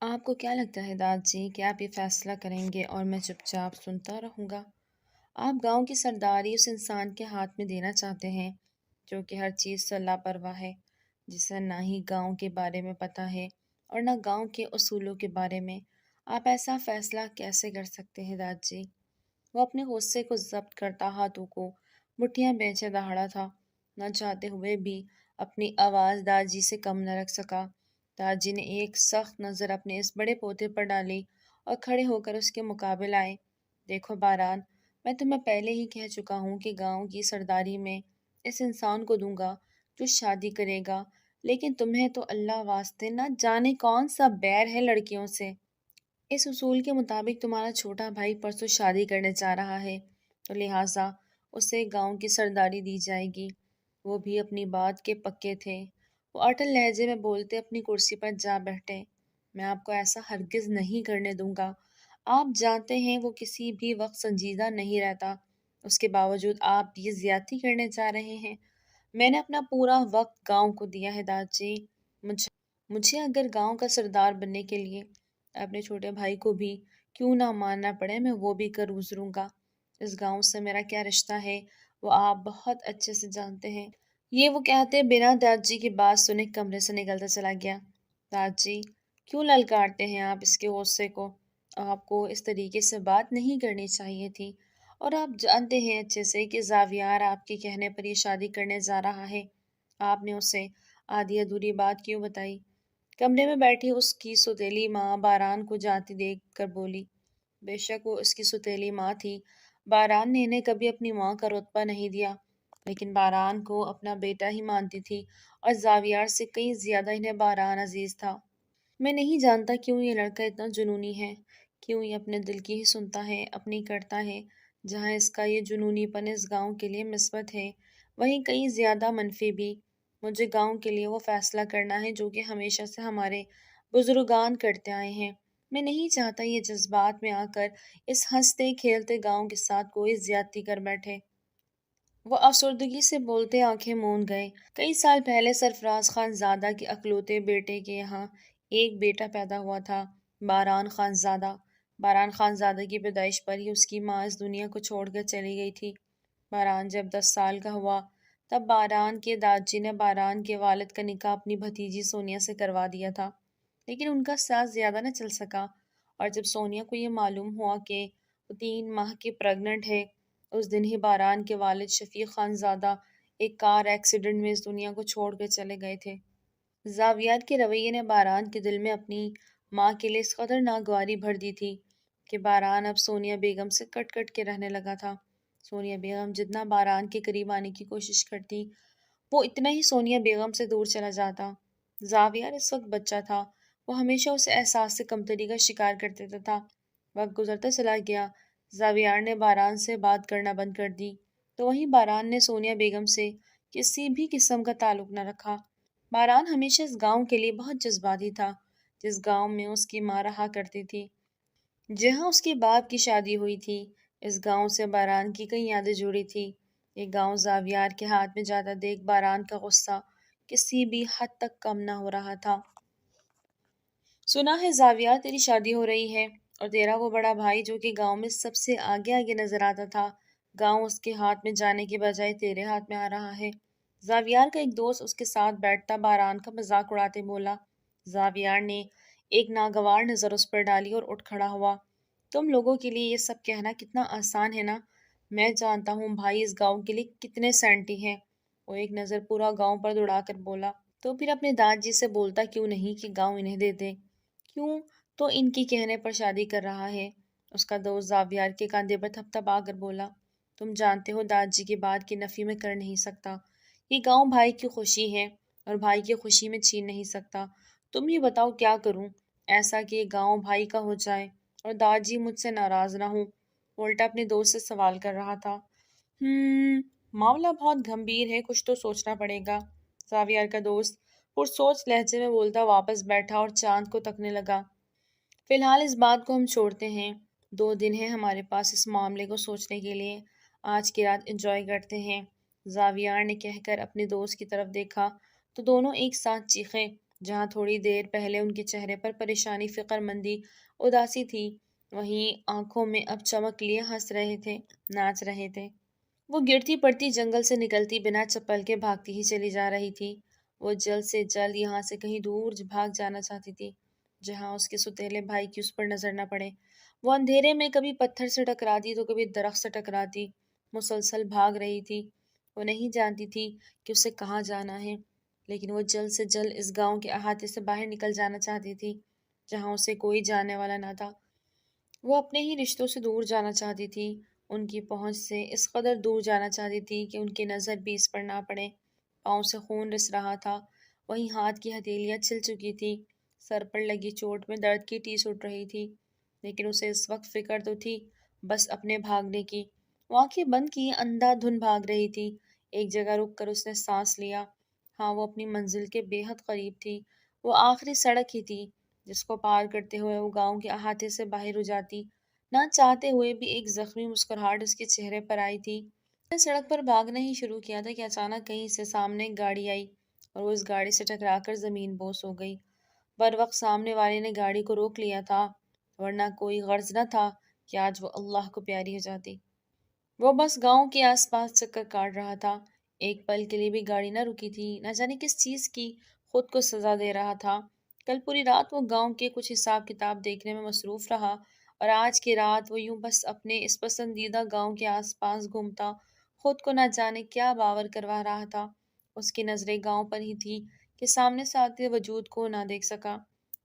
آپ کو کیا لگتا ہے داد جی کہ آپ یہ فیصلہ کریں گے اور میں چپ چاپ سنتا رہوں گا؟ آپ گاؤں کی سرداری اس انسان کے ہاتھ میں دینا چاہتے ہیں جو کہ ہر چیز سے لاپرواہ ہے، جسے نہ ہی گاؤں کے بارے میں پتہ ہے اور نہ گاؤں کے اصولوں کے بارے میں۔ آپ ایسا فیصلہ کیسے کر سکتے ہیں داد جی؟ وہ اپنے غصے کو ضبط کرتا ہاتھوں کو مٹھیاں بیچے دہاڑا تھا، نہ چاہتے ہوئے بھی اپنی آواز داد جی سے کم نہ رکھ سکا۔ داد جی نے ایک سخت نظر اپنے اس بڑے پوتے پر ڈالی اور کھڑے ہو کر اس کے مقابل آئے۔ دیکھو باران، میں تمہیں پہلے ہی کہہ چکا ہوں کہ گاؤں کی سرداری میں اس انسان کو دوں گا جو شادی کرے گا، لیکن تمہیں تو اللہ واسطے نہ جانے کون سا بیر ہے لڑکیوں سے۔ اس اصول کے مطابق تمہارا چھوٹا بھائی پرسوں شادی کرنے جا رہا ہے، تو لہٰذا اسے گاؤں کی سرداری دی جائے گی۔ وہ بھی اپنی بات کے پکے تھے۔ وہ اٹل لہجے میں بولتے اپنی کرسی پر جا بیٹھے۔ میں آپ کو ایسا ہرگز نہیں کرنے دوں گا۔ آپ جانتے ہیں وہ کسی بھی وقت سنجیدہ نہیں رہتا، اس کے باوجود آپ یہ زیادتی کرنے جا رہے ہیں۔ میں نے اپنا پورا وقت گاؤں کو دیا ہے داد جی۔ مجھے اگر گاؤں کا سردار بننے کے لیے اپنے چھوٹے بھائی کو بھی کیوں نہ ماننا پڑے، میں وہ بھی کر گزروں گا۔ اس گاؤں سے میرا کیا رشتہ ہے وہ آپ بہت اچھے سے جانتے ہیں۔ یہ وہ کہتے بنا داد جی کی بات سنے کمرے سے نکلتا چلا گیا۔ داد جی، کیوں للکارتے ہیں آپ اس کے غصے کو؟ آپ کو اس طریقے سے بات نہیں کرنی چاہیے تھی، اور آپ جانتے ہیں اچھے سے کہ زاویار آپ کے کہنے پر یہ شادی کرنے جا رہا ہے۔ آپ نے اسے آدھی ادھوری بات کیوں بتائی؟ کمرے میں بیٹھی اس کی سوتیلی ماں باران کو جاتی دیکھ کر بولی۔ بے شک وہ اس کی سوتیلی ماں تھی، باران نے انہیں کبھی اپنی ماں کا رتبہ نہیں دیا، لیکن باران کو اپنا بیٹا ہی مانتی تھی، اور زاویار سے کئی زیادہ انہیں باران عزیز تھا۔ میں نہیں جانتا کیوں یہ لڑکا اتنا جنونی ہے، کیوں یہ اپنے دل کی ہی سنتا ہے، اپنی کرتا ہے۔ جہاں اس کا یہ جنونی پن اس گاؤں کے لیے مثبت ہے، وہیں کئی زیادہ منفی بھی۔ مجھے گاؤں کے لیے وہ فیصلہ کرنا ہے جو کہ ہمیشہ سے ہمارے بزرگان کرتے آئے ہیں۔ میں نہیں چاہتا یہ جذبات میں آ کر اس ہنستے کھیلتے گاؤں کے ساتھ کوئی زیادتی کر بیٹھے۔ وہ افسردگی سے بولتے آنکھیں موند گئے۔ کئی سال پہلے سرفراز خان زادہ کے اکلوتے بیٹے کے یہاں ایک بیٹا پیدا ہوا تھا، باران خان زادہ۔ باران خان زادہ کی پیدائش پر ہی اس کی ماں اس دنیا کو چھوڑ کر چلی گئی تھی۔ باران جب 10 سال کا ہوا تب باران کے داد جی نے باران کے والد کا نکاح اپنی بھتیجی سونیا سے کروا دیا تھا، لیکن ان کا ساتھ زیادہ نہ چل سکا، اور جب سونیا کو یہ معلوم ہوا کہ وہ 3 ماہ کی پریگننٹ ہے، اس دن ہی باران کے والد شفیق خان زادہ ایک کار ایکسیڈنٹ میں اس دنیا کو چھوڑ کر چلے گئے تھے۔ زاویار کے رویے نے باران کے دل میں اپنی ماں کے لیے اس قدر ناگواری بھر دی تھی کہ باران اب سونیا بیگم سے کٹ کٹ کے رہنے لگا تھا۔ سونیا بیگم جتنا باران کے قریب آنے کی کوشش کرتی، وہ اتنا ہی سونیا بیگم سے دور چلا جاتا۔ زاویار اس وقت بچہ تھا، وہ ہمیشہ اسے احساس سے کمتری کا شکار کر دیتا تھا۔ وقت گزرتا چلا گیا، زاویار نے باران سے بات کرنا بند کر دی، تو وہیں باران نے سونیا بیگم سے کسی بھی قسم کا تعلق نہ رکھا۔ باران ہمیشہ اس گاؤں کے لیے بہت جذباتی تھا، جس گاؤں میں اس کی ماں رہا کرتی تھی، جہاں اس کے باپ کی شادی ہوئی تھی۔ اس گاؤں سے باران کی کئی یادیں جڑی تھی۔ یہ گاؤں زاویار کے ہاتھ میں جاتا دیکھ باران کا غصہ کسی بھی حد تک کم نہ ہو رہا تھا۔ سنا ہے زاویار تیری شادی ہو رہی ہے، اور تیرا وہ بڑا بھائی جو کہ گاؤں میں سب سے آگے آگے نظر آتا تھا، گاؤں اس کے ہاتھ میں جانے کی بجائے تیرے ہاتھ میں آ رہا ہے۔ زاویار کا ایک دوست اس کے ساتھ بیٹھتا باران کا مذاق اڑاتے بولا۔ زاویار نے ایک ناگوار نظر اس پر ڈالی اور اٹھ کھڑا ہوا۔ تم لوگوں کے لیے یہ سب کہنا کتنا آسان ہے نا، میں جانتا ہوں بھائی اس گاؤں کے لیے کتنے سینٹی ہیں۔ وہ ایک نظر پورا گاؤں پر دوڑا کر بولا، تو پھر اپنے داد جی سے بولتا کیوں نہیں کہ گاؤں انہیں دے دے؟ کیوں تو ان کی کہنے پر شادی کر رہا ہے؟ اس کا دوست زاویار کے کاندھے پر تھپ تھپا کر بولا، تم جانتے ہو داد جی کی بات کی نفی میں کر نہیں سکتا۔ یہ گاؤں بھائی کی خوشی ہے، اور بھائی کی خوشی میں چھین نہیں سکتا۔ تم ہی بتاؤ کیا کروں ایسا کہ گاؤں بھائی کا ہو جائے اور داد جی مجھ سے ناراض نہ ہوں؟ وہ الٹا اپنے دوست سے سوال کر رہا تھا۔ معاملہ بہت گھمبیر ہے، کچھ تو سوچنا پڑے گا۔ زاویار کا دوست پرسوچ لہجے میں بولتا واپس بیٹھا اور چاند کو تکنے لگا۔ فی الحال اس بات کو ہم چھوڑتے ہیں، 2 دن ہیں ہمارے پاس اس معاملے کو سوچنے کے لیے، آج کی رات انجوائے کرتے ہیں۔ زاویار نے کہہ کر اپنے دوست کی طرف دیکھا تو دونوں ایک ساتھ چیخے، جہاں تھوڑی دیر پہلے ان کے چہرے پر پریشانی، فکر مندی، اداسی تھی، وہیں آنکھوں میں اب چمک لیے ہنس رہے تھے، ناچ رہے تھے۔ وہ گرتی پڑتی جنگل سے نکلتی بنا چپل کے بھاگتی ہی چلی جا رہی تھی۔ وہ جلد سے جلد یہاں سے کہیں دور بھاگ جانا چاہتی تھی، جہاں اس کے سوتیلے بھائی کی اس پر نظر نہ پڑے۔ وہ اندھیرے میں کبھی پتھر سے ٹکراتی تو کبھی درخت سے ٹکراتی، مسلسل بھاگ رہی تھی۔ وہ نہیں جانتی تھی کہ اسے کہاں جانا ہے، لیکن وہ جلد سے جلد اس گاؤں کے احاطے سے باہر نکل جانا چاہتی تھی، جہاں اسے کوئی جاننے والا نہ تھا۔ وہ اپنے ہی رشتوں سے دور جانا چاہتی تھی، ان کی پہنچ سے اس قدر دور جانا چاہتی تھی کہ ان کی نظر بھی اس پر نہ پڑے۔ پاؤں سے خون رس رہا تھا، وہیں ہاتھ کی ہتھیلیاں چھل چکی تھی، سر پر لگی چوٹ میں درد کی ٹیس اٹھ رہی تھی، لیکن اسے اس وقت فکر تو تھی بس اپنے بھاگنے کی۔ وہ آنکھیں بند کی اندھا دھن بھاگ رہی تھی۔ ایک جگہ رک کر اس نے سانس لیا۔ ہاں، وہ اپنی منزل کے بے حد قریب تھی۔ وہ آخری سڑک ہی تھی جس کو پار کرتے ہوئے وہ گاؤں کے احاطے سے باہر ہو جاتی۔ نہ چاہتے ہوئے بھی ایک زخمی مسکراہٹ اس کے چہرے پر آئی تھی۔ اس نے سڑک پر بھاگنا ہی شروع کیا تھا کہ اچانک کہیں سے سامنے ایک گاڑی آئی اور وہ اس گاڑی سے ٹکرا کر زمین بوس ہو گئی۔ بروقت سامنے والے نے گاڑی کو روک لیا تھا، ورنہ کوئی غرض نہ تھا کہ آج وہ اللہ کو پیاری ہو جاتی۔ وہ بس گاؤں کے آس پاس چکر کاٹ رہا تھا، ایک پل کے لیے بھی گاڑی نہ رکی تھی، نہ جانے کس چیز کی خود کو سزا دے رہا تھا۔ کل پوری رات وہ گاؤں کے کچھ حساب کتاب دیکھنے میں مصروف رہا اور آج کی رات وہ یوں بس اپنے اس پسندیدہ گاؤں کے آس پاس گھومتا خود کو نہ جانے کیا باور کروا رہا تھا۔ اس کی نظریں گاؤں پر ہی تھی کہ سامنے سے آتے وجود کو نہ دیکھ سکا۔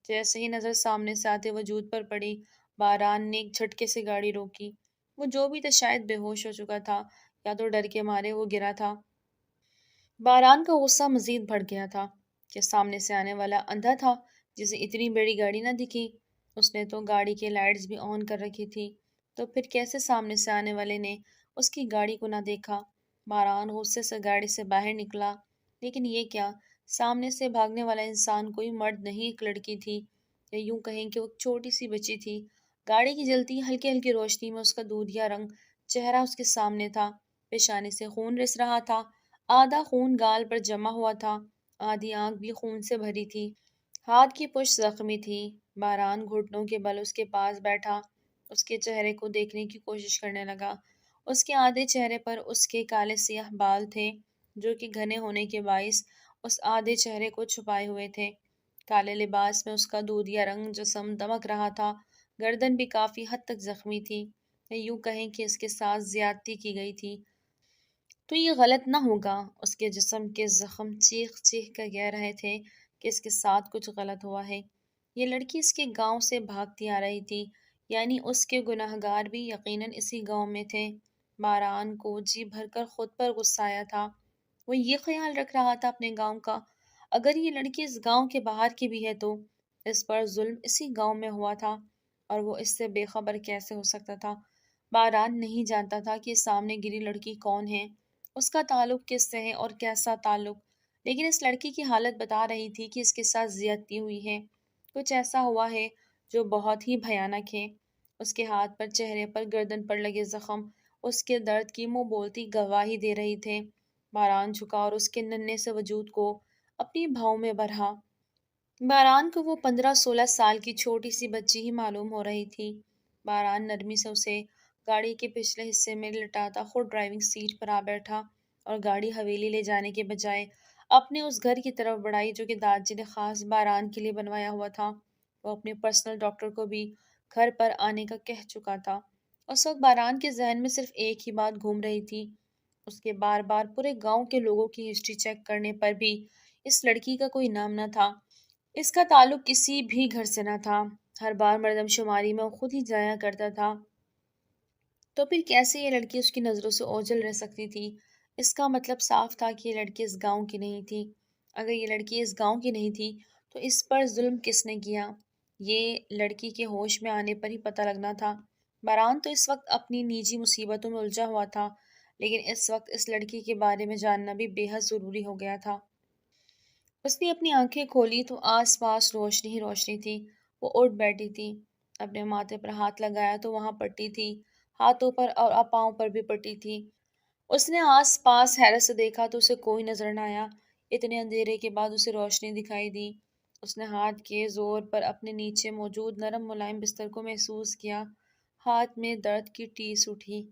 جیسے ہی نظر سامنے سے آتے وجود پر پڑی، باران نے ایک جھٹکے سے گاڑی روکی۔ وہ جو بھی تھا شاید بے ہوش ہو چکا تھا یا تو ڈر کے مارے وہ گرا تھا۔ باران کا غصہ مزید بڑھ گیا تھا کہ سامنے سے آنے والا اندھا تھا جسے اتنی بڑی گاڑی نہ دکھی۔ اس نے تو گاڑی کی لائٹس بھی آن کر رکھی تھی، تو پھر کیسے سامنے سے آنے والے نے اس کی گاڑی کو نہ دیکھا؟ باران غصے سے گاڑی سے باہر نکلا، لیکن یہ کیا؟ سامنے سے بھاگنے والا انسان کوئی مرد نہیں، ایک لڑکی تھی، یا یوں کہیں کہ وہ ایک چھوٹی سی بچی تھی۔ گاڑی کی جلتی ہلکی ہلکی روشنی میں اس کا دودھیا رنگ چہرہ اس کے سامنے تھا، پیشانی سے خون رس رہا تھا، آدھا خون گال پر جمع ہوا تھا، آدھی آنکھ بھی خون سے بھری تھی، ہاتھ کی پشت زخمی تھی۔ باران گھٹنوں کے بل اس کے پاس بیٹھا، اس کے چہرے کو دیکھنے کی کوشش کرنے لگا۔ اس کے آدھے چہرے پر اس کے کالے سیاہ بال تھے جو کہ گھنے ہونے کے باعث اس آدھے چہرے کو چھپائے ہوئے تھے۔ کالے لباس میں اس کا دودھیا رنگ جسم دمک رہا تھا، گردن بھی کافی حد تک زخمی تھی، یا یوں کہیں کہ اس کے ساتھ زیادتی کی گئی تھی۔ تو یہ غلط نہ ہوگا، اس کے جسم کے زخم چیخ چیخ کر کہہ رہے تھے کہ اس کے ساتھ کچھ غلط ہوا ہے۔ یہ لڑکی اس کے گاؤں سے بھاگتی آ رہی تھی، یعنی اس کے گناہگار بھی یقیناً اسی گاؤں میں تھے۔ باران کو جی بھر کر خود پر غصہ آیا تھا۔ وہ یہ خیال رکھ رہا تھا اپنے گاؤں کا، اگر یہ لڑکی اس گاؤں کے باہر کی بھی ہے تو اس پر ظلم اسی گاؤں میں ہوا تھا، اور وہ اس سے بے خبر کیسے ہو سکتا تھا؟ باران نہیں جانتا تھا کہ سامنے گری لڑکی کون ہے، اس کا تعلق کس سے ہے اور کیسا تعلق، لیکن اس لڑکی کی حالت بتا رہی تھی کہ اس کے ساتھ زیادتی ہوئی ہے، کچھ ایسا ہوا ہے جو بہت ہی بھیانک ہے۔ اس کے ہاتھ پر، چہرے پر، گردن پر لگے زخم اس کے درد کی منہ بولتی گواہی دے رہی تھے۔ باران جھکا اور اس کے ننھے سے وجود کو اپنی بھاؤں میں بھرا۔ باران کو وہ 15-16 سال کی چھوٹی سی بچی ہی معلوم ہو رہی تھی۔ باران نرمی سے اسے گاڑی کے پچھلے حصے میں لٹاتا خود ڈرائیونگ سیٹ پر آ بیٹھا اور گاڑی حویلی لے جانے کے بجائے اپنے اس گھر کی طرف بڑھائی جو کہ دادی نے خاص باران کے لیے بنوایا ہوا تھا۔ وہ اپنے پرسنل ڈاکٹر کو بھی گھر پر آنے کا کہہ چکا تھا۔ اس وقت باران کے ذہن میں صرف ایک ہی بات گھوم رہی تھی، اس کے بار بار پورے گاؤں کے لوگوں کی ہسٹری چیک کرنے پر بھی اس لڑکی کا کوئی نام نہ تھا، اس کا تعلق کسی بھی گھر سے نہ تھا، ہر بار مردم شماری میں وہ خود ہی جایا کرتا تھا، تو پھر کیسے یہ لڑکی اس کی نظروں سے اوجھل رہ سکتی تھی؟ اس کا مطلب صاف تھا کہ یہ لڑکی اس گاؤں کی نہیں تھی۔ اگر یہ لڑکی اس گاؤں کی نہیں تھی تو اس پر ظلم کس نے کیا؟ یہ لڑکی کے ہوش میں آنے پر ہی پتہ لگنا تھا۔ باران تو اس وقت اپنی نجی مصیبتوں میں الجھا ہوا تھا، لیکن اس وقت اس لڑکی کے بارے میں جاننا بھی بے حد ضروری ہو گیا تھا۔ اس نے اپنی آنکھیں کھولی تو آس پاس روشنی ہی روشنی تھی۔ وہ اٹھ بیٹھی تھی، اپنے ماتھے پر ہاتھ لگایا تو وہاں پٹی تھی، ہاتھوں پر اور پاؤں پر بھی پٹی تھی۔ اس نے آس پاس حیرت سے دیکھا تو اسے کوئی نظر نہ آیا۔ اتنے اندھیرے کے بعد اسے روشنی دکھائی دی۔ اس نے ہاتھ کے زور پر اپنے نیچے موجود نرم ملائم بستر کو محسوس کیا۔ ہاتھ میں درد کی ٹیس اٹھی۔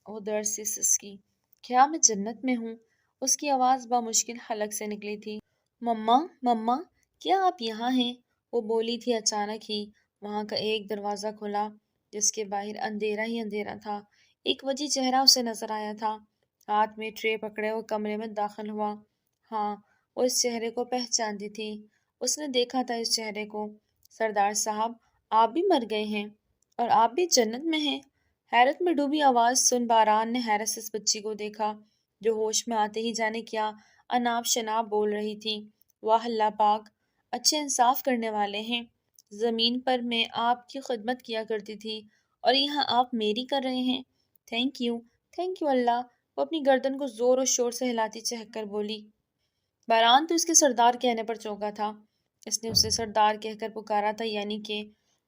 وہ درد سے سسکی۔ کیا میں جنت میں ہوں؟ اس کی آواز بامشکل حلق سے نکلی تھی۔ مما، مما، کیا آپ یہاں ہیں؟ وہ بولی تھی۔ اچانک ہی وہاں کا ایک دروازہ کھلا جس کے باہر اندھیرا ہی اندھیرا تھا۔ ایک وجہ چہرہ اسے نظر آیا تھا۔ ہاتھ میں ٹرے پکڑے وہ کمرے میں داخل ہوا۔ ہاں، وہ اس چہرے کو پہچانتی تھی۔ اس نے دیکھا تھا اس چہرے کو۔ سردار صاحب، آپ بھی مر گئے ہیں اور آپ بھی جنت میں ہیں؟ حیرت میں ڈوبی آواز سن باران نے حیرت سے اس بچی کو دیکھا جو ہوش میں آتے ہی جانے کیا اناب شناب بول رہی تھی۔ واہ اللہ پاک، اچھے انصاف کرنے والے ہیں۔ زمین پر میں آپ کی خدمت کیا کرتی تھی اور یہاں آپ میری کر رہے ہیں۔ تھینک یو اللہ۔ وہ اپنی گردن کو زور و شور سے ہلاتی چہک کر بولی۔ باران تو اس کے سردار کہنے پر چونکا تھا۔ اس نے اسے سردار کہہ کر پکارا تھا، یعنی کہ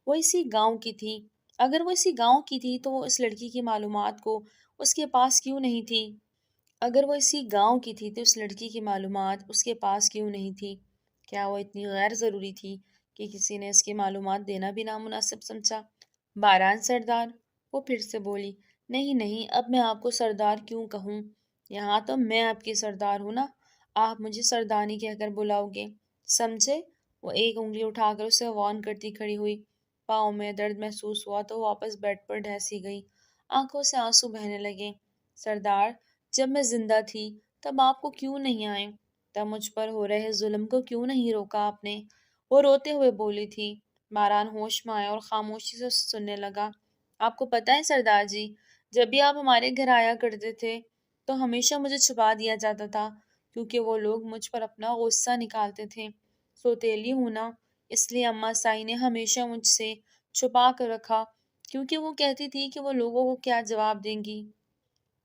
وہ اسی گاؤں کی تھی۔ اگر وہ اسی گاؤں کی تھی تو وہ اس لڑکی کی معلومات کو اس کے پاس کیوں نہیں تھی؟ اگر وہ اسی گاؤں کی تھی تو اس لڑکی کی معلومات اس کے پاس کیوں نہیں تھی؟ کیا وہ اتنی غیر ضروری تھی کہ کسی نے اس کی معلومات دینا بھی نامناسب سمجھا؟ باران سردار، وہ پھر سے بولی۔ نہیں نہیں، اب میں آپ کو سردار کیوں کہوں؟ یہاں تو میں آپ کی سردار ہوں نا، آپ مجھے سردانی کہہ کر بلاؤ گے، سمجھے؟ وہ ایک انگلی اٹھا کر اسے وارن کرتی کھڑی ہوئی۔ پاؤں میں درد محسوس ہوا تو واپس بیڈ پر ڈھسی گئی۔ آنکھوں سے آنسو بہنے لگے۔ سردار، جب میں زندہ تھی تب آپ کو کیوں نہیں آئے؟ تب مجھ پر ہو رہے ظلم کو کیوں نہیں روکا آپ نے؟ وہ روتے ہوئے بولی تھی۔ باران ہوش میں آیا اور خاموشی سے اسے سننے لگا۔ آپ کو پتہ ہے سردار جی، جب بھی آپ ہمارے گھر آیا کرتے تھے تو ہمیشہ مجھے چھپا دیا جاتا تھا کیونکہ وہ لوگ مجھ پر اپنا غصہ نکالتے تھے۔ سوتیلی ہوں نا، اس لیے اماں سائی نے ہمیشہ مجھ سے چھپا کر رکھا کیونکہ وہ کہتی تھی کہ وہ لوگوں کو کیا جواب دیں گی۔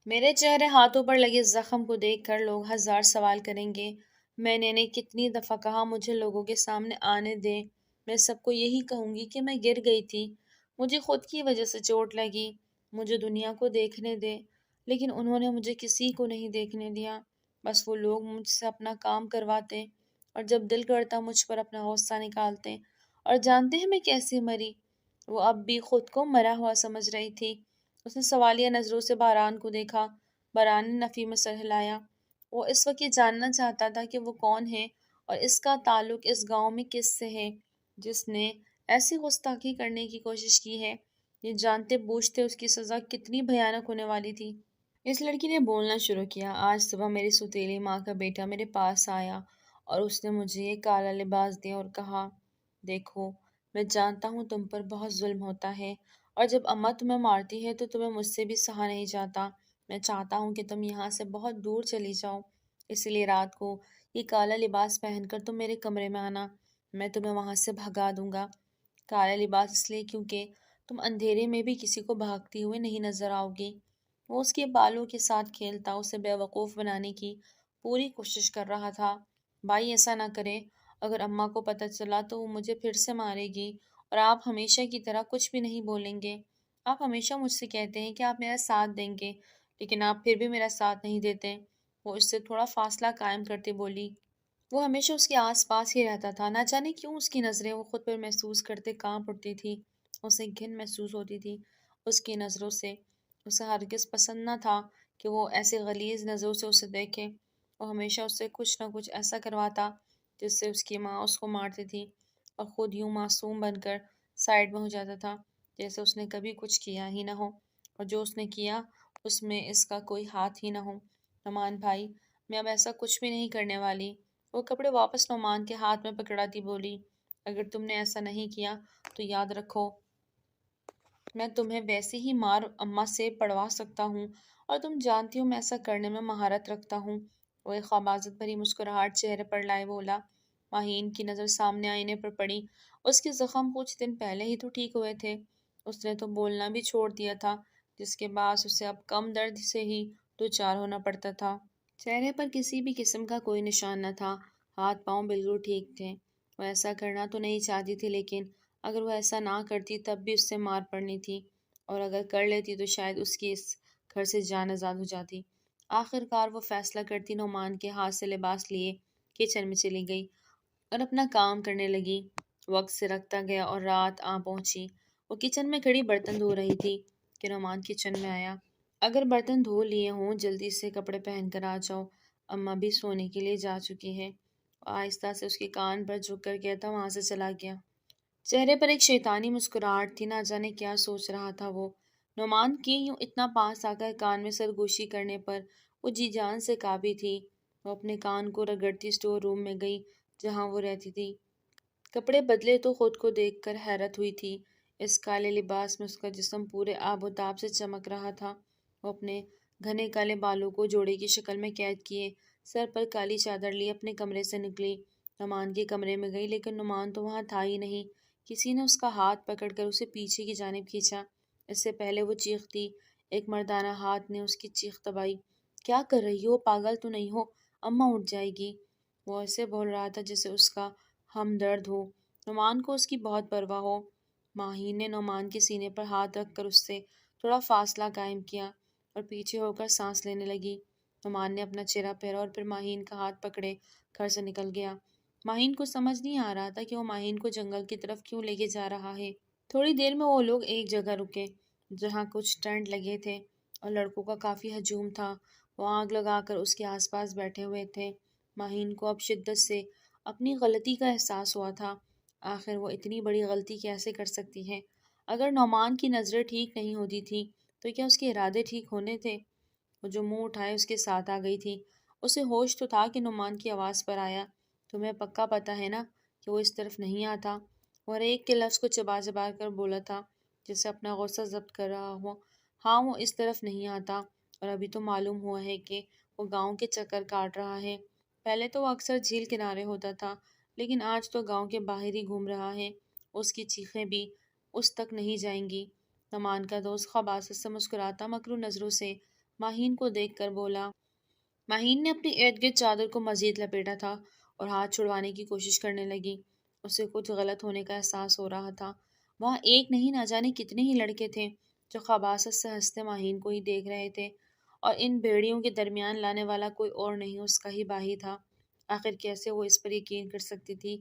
میرے چہرے ہاتھوں پر لگے زخم کو دیکھ کر لوگ ہزار سوال کریں گے۔ میں نے انہیں کتنی دفعہ کہا مجھے لوگوں کے سامنے آنے دیں، میں سب کو یہی کہوں گی کہ میں گر گئی تھی، مجھے خود کی وجہ سے چوٹ لگی، مجھے دنیا کو دیکھنے دے، لیکن انہوں نے مجھے کسی کو نہیں دیکھنے دیا۔ بس وہ لوگ مجھ سے اپنا کام کرواتے اور جب دل کرتا مجھ پر اپنا غصہ نکالتے۔ اور جانتے ہیں میں کیسے مری؟ وہ اب بھی خود کو مرا ہوا سمجھ رہی تھی۔ اس نے سوالیہ نظروں سے باران کو دیکھا۔ باران نے نفی میں سر ہلایا۔ وہ اس وقت یہ جاننا چاہتا تھا کہ وہ کون ہے اور اس کا تعلق اس گاؤں میں کس سے ہے جس نے ایسی گستاخی کرنے کی کوشش کی ہے۔ یہ جانتے بوجھتے اس کی سزا کتنی بھیانک ہونے والی تھی۔ اس لڑکی نے بولنا شروع کیا۔ آج صبح میری سوتیلی ماں کا بیٹا میرے پاس آیا اور اس نے مجھے یہ کالا لباس دیا اور کہا، دیکھو، میں جانتا ہوں تم پر بہت ظلم ہوتا ہے اور جب اماں تمہیں مارتی ہے تو تمہیں مجھ سے بھی سہا نہیں جاتا۔ میں چاہتا ہوں کہ تم یہاں سے بہت دور چلی جاؤ، اسی لیے رات کو یہ کالا لباس پہن کر تم میرے کمرے میں آنا، میں تمہیں وہاں سے بھگا دوں گا۔ کالا لباس اس لیے کیونکہ تم اندھیرے میں بھی کسی کو بھاگتی ہوئے نہیں نظر آؤ گی۔ وہ اس کے بالوں کے ساتھ کھیلتا اسے بے وقوف بنانے کی پوری کوشش کر رہا تھا۔ بھائی ایسا نہ کرے، اگر اماں کو پتہ چلا تو وہ مجھے پھر سے مارے گی اور آپ ہمیشہ کی طرح کچھ بھی نہیں بولیں گے۔ آپ ہمیشہ مجھ سے کہتے ہیں کہ آپ میرا ساتھ دیں گے، لیکن آپ پھر بھی میرا ساتھ نہیں دیتے۔ وہ اس سے تھوڑا فاصلہ قائم کرتے بولی۔ وہ ہمیشہ اس کے آس پاس ہی رہتا تھا، نہ جانے کیوں اس کی نظریں وہ خود پر محسوس کرتے کانپ اٹھتی تھی۔ اسے گھن محسوس ہوتی تھی اس کی نظروں سے۔ اسے ہرگز پسند نہ تھا کہ وہ ایسے غلیظ نظروں سے اسے دیکھے۔ وہ ہمیشہ اس سے کچھ نہ کچھ ایسا کرواتا جس سے اس کی ماں اس کو مارتی تھی اور خود یوں معصوم بن کر سائڈ میں ہو جاتا تھا جیسے اس نے کبھی کچھ کیا ہی نہ ہو اور جو اس نے کیا اس میں اس کا کوئی ہاتھ ہی نہ ہو۔ نعمان بھائی، میں اب ایسا کچھ بھی نہیں کرنے والی۔ وہ کپڑے واپس نعمان کے ہاتھ میں پکڑاتی بولی، اگر تم نے ایسا نہیں کیا تو یاد رکھو میں تمہیں ویسے ہی مار اماں سے پڑوا سکتا ہوں اور تم جانتی ہو میں ایسا کرنے میں مہارت رکھتا ہوں۔ وہ ایک خباثت بھری مسکراہٹ چہرے پر لائے بولا۔ ماہین کی نظر سامنے آئینے پر پڑی۔ اس کے زخم کچھ دن پہلے ہی تو ٹھیک ہوئے تھے۔ اس نے تو بولنا بھی چھوڑ دیا تھا جس کے باعث اسے اب کم درد سے ہی دوچار ہونا پڑتا تھا۔ چہرے پر کسی بھی قسم کا کوئی نشان نہ تھا، ہاتھ پاؤں بالکل ٹھیک تھے۔ وہ ایسا کرنا تو نہیں چاہتی تھی لیکن اگر وہ ایسا نہ کرتی تب بھی اس سے مار پڑنی تھی اور اگر کر لیتی تو شاید اس کی اس گھر سے جان آزاد ہو جاتی۔ آخر کار وہ فیصلہ کرتی نعمان کے ہاتھ سے لباس لیے کچن میں چلی گئی اور اپنا کام کرنے لگی۔ وقت سے رکھتا گیا اور رات آ پہنچی۔ وہ کچن میں کھڑی برتن دھو رہی تھی کہ نعمان کچن میں آیا۔ اگر برتن دھو لیے ہوں جلدی سے کپڑے پہن کر آ جاؤ، اماں بھی سونے کے لیے جا چکی ہے۔ آہستہ سے اس کے کان پر جھک کر کہتا وہاں سے چلا گیا۔ چہرے پر ایک شیطانی مسکراہٹ تھی، نہ جانے کیا سوچ رہا تھا وہ۔ نعمان کی یوں اتنا پاس آ کر کان میں سرگوشی کرنے پر وہ جی جان سے کانپی تھی۔ وہ اپنے کان کو رگڑتی اسٹور روم میں گئی جہاں وہ رہتی تھی۔ کپڑے بدلے تو خود کو دیکھ کر حیرت ہوئی تھی۔ اس کالے لباس میں اس کا جسم پورے آب و تاب سے چمک رہا تھا۔ وہ اپنے گھنے کالے بالوں کو جوڑے کی شکل میں قید کیے، سر پر کالی چادر لی اپنے کمرے سے نکلی۔ نعمان کے کمرے میں گئی لیکن نعمان تو وہاں تھا ہی نہیں۔ کسی نے اس کا ہاتھ پکڑ کر اسے پیچھے کی جانب کھینچا۔ اس سے پہلے وہ چیختی، ایک مردانہ ہاتھ نے اس کی چیخ دبائی۔ کیا کر رہی ہو؟ پاگل تو نہیں ہو؟ اماں اٹھ جائے گی۔ وہ ایسے بول رہا تھا جیسے اس کا ہمدرد ہو، نعمان کو اس کی بہت پرواہ ہو۔ ماہین نے نعمان کے سینے پر ہاتھ رکھ کر اس سے تھوڑا فاصلہ قائم کیا اور پیچھے ہو کر سانس لینے لگی۔ نعمان نے اپنا چہرہ پھیرا اور پھر ماہین کا ہاتھ پکڑے گھر سے نکل گیا۔ ماہین کو سمجھ نہیں آ رہا تھا کہ وہ ماہین کو جنگل کی طرف کیوں لے کے جا رہا ہے۔ تھوڑی دیر میں وہ لوگ ایک جگہ رکے جہاں کچھ ٹینٹ لگے تھے اور لڑکوں کا کافی ہجوم تھا۔ وہ آگ لگا کر اس کے آس پاس بیٹھے ہوئے تھے۔ ماہین کو اب شدت سے اپنی غلطی کا احساس ہوا تھا۔ آخر وہ اتنی بڑی غلطی کیسے کر سکتی ہے؟ اگر نعمان کی نظریں ٹھیک نہیں ہوتی تھی تو کیا اس کے ارادے ٹھیک ہونے تھے؟ وہ جو منہ اٹھائے اس کے ساتھ آ گئی تھی۔ اسے ہوش تو تھا کہ نعمان کی آواز پر آیا، تمہیں پکا پتہ ہے نا کہ وہ اس طرف نہیں آتا؟ وہ ہر ایک کے لفظ کو چبا چبا کر بولا تھا جسے اپنا غصہ ضبط کر رہا ہو۔ ہاں وہ اس طرف نہیں آتا، اور ابھی تو معلوم ہوا ہے کہ وہ گاؤں کے چکر کاٹ رہا ہے۔ پہلے تو وہ اکثر جھیل کنارے ہوتا تھا لیکن آج تو گاؤں کے باہر ہی گھوم رہا ہے۔ اس کی چیخیں بھی اس تک نہیں جائیں گی۔ نعمان کا دوست خباثت سے مسکراتا مکروہ نظروں سے ماہین کو دیکھ کر بولا۔ ماہین نے اپنی ارد گرد چادر کو مزید لپیٹا تھا اور ہاتھ چھڑوانے کی کوشش کرنے لگی۔ اسے کچھ غلط ہونے کا احساس ہو رہا تھا۔ وہاں ایک نہیں نہ جانے کتنے ہی لڑکے تھے جو خباثت سے ہنستے ماہین کو ہی دیکھ رہے تھے، اور ان بھیڑیوں کے درمیان لانے والا کوئی اور نہیں اس کا ہی بھائی تھا۔ آخر کیسے وہ اس پر یقین کر سکتی تھی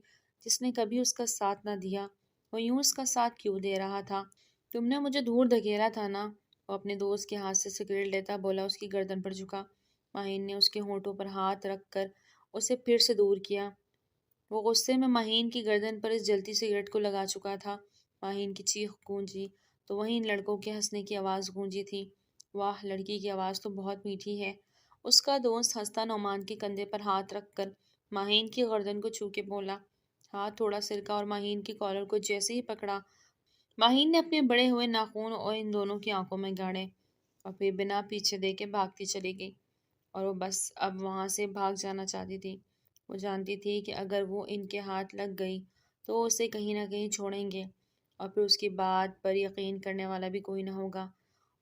جس نے کبھی اس کا ساتھ نہ دیا؟ وہ یوں اس کا ساتھ کیوں دے رہا تھا؟ تم نے مجھے دور دھکیلا تھا نا؟ وہ اپنے دوست کے ہاتھ سے سگریٹ لیتا بولا، اس کی گردن پر جھکا۔ ماہین نے اس کے ہونٹوں پر ہاتھ رکھ کر اسے پھر سے دور کیا۔ وہ غصے میں ماہین کی گردن پر اس جلتی سگریٹ کو لگا چکا تھا۔ ماہین کی چیخ گونجی تو وہیں ان لڑکوں کے ہنسنے کی آواز گونجی تھی۔ واہ، لڑکی کی آواز تو بہت میٹھی ہے، اس کا دوست ہنستا نعمان کے کندھے پر ہاتھ رکھ کر ماہین کی گردن کو چھو کے بولا۔ ہاتھ تھوڑا سرکا اور ماہین کی کالر کو جیسے ہی پکڑا، ماہین نے اپنے بڑے ہوئے ناخن اور ان دونوں کی آنکھوں میں گاڑے اور پھر بنا پیچھے دیکھے بھاگتی چلی گئی۔ اور وہ بس اب وہاں سے بھاگ جانا چاہتی تھی۔ وہ جانتی تھی کہ اگر وہ ان کے ہاتھ لگ گئی تو اسے کہیں نہ کہیں چھوڑیں گے، اور پھر اس کی بات پر یقین کرنے والا بھی کوئی نہ ہوگا۔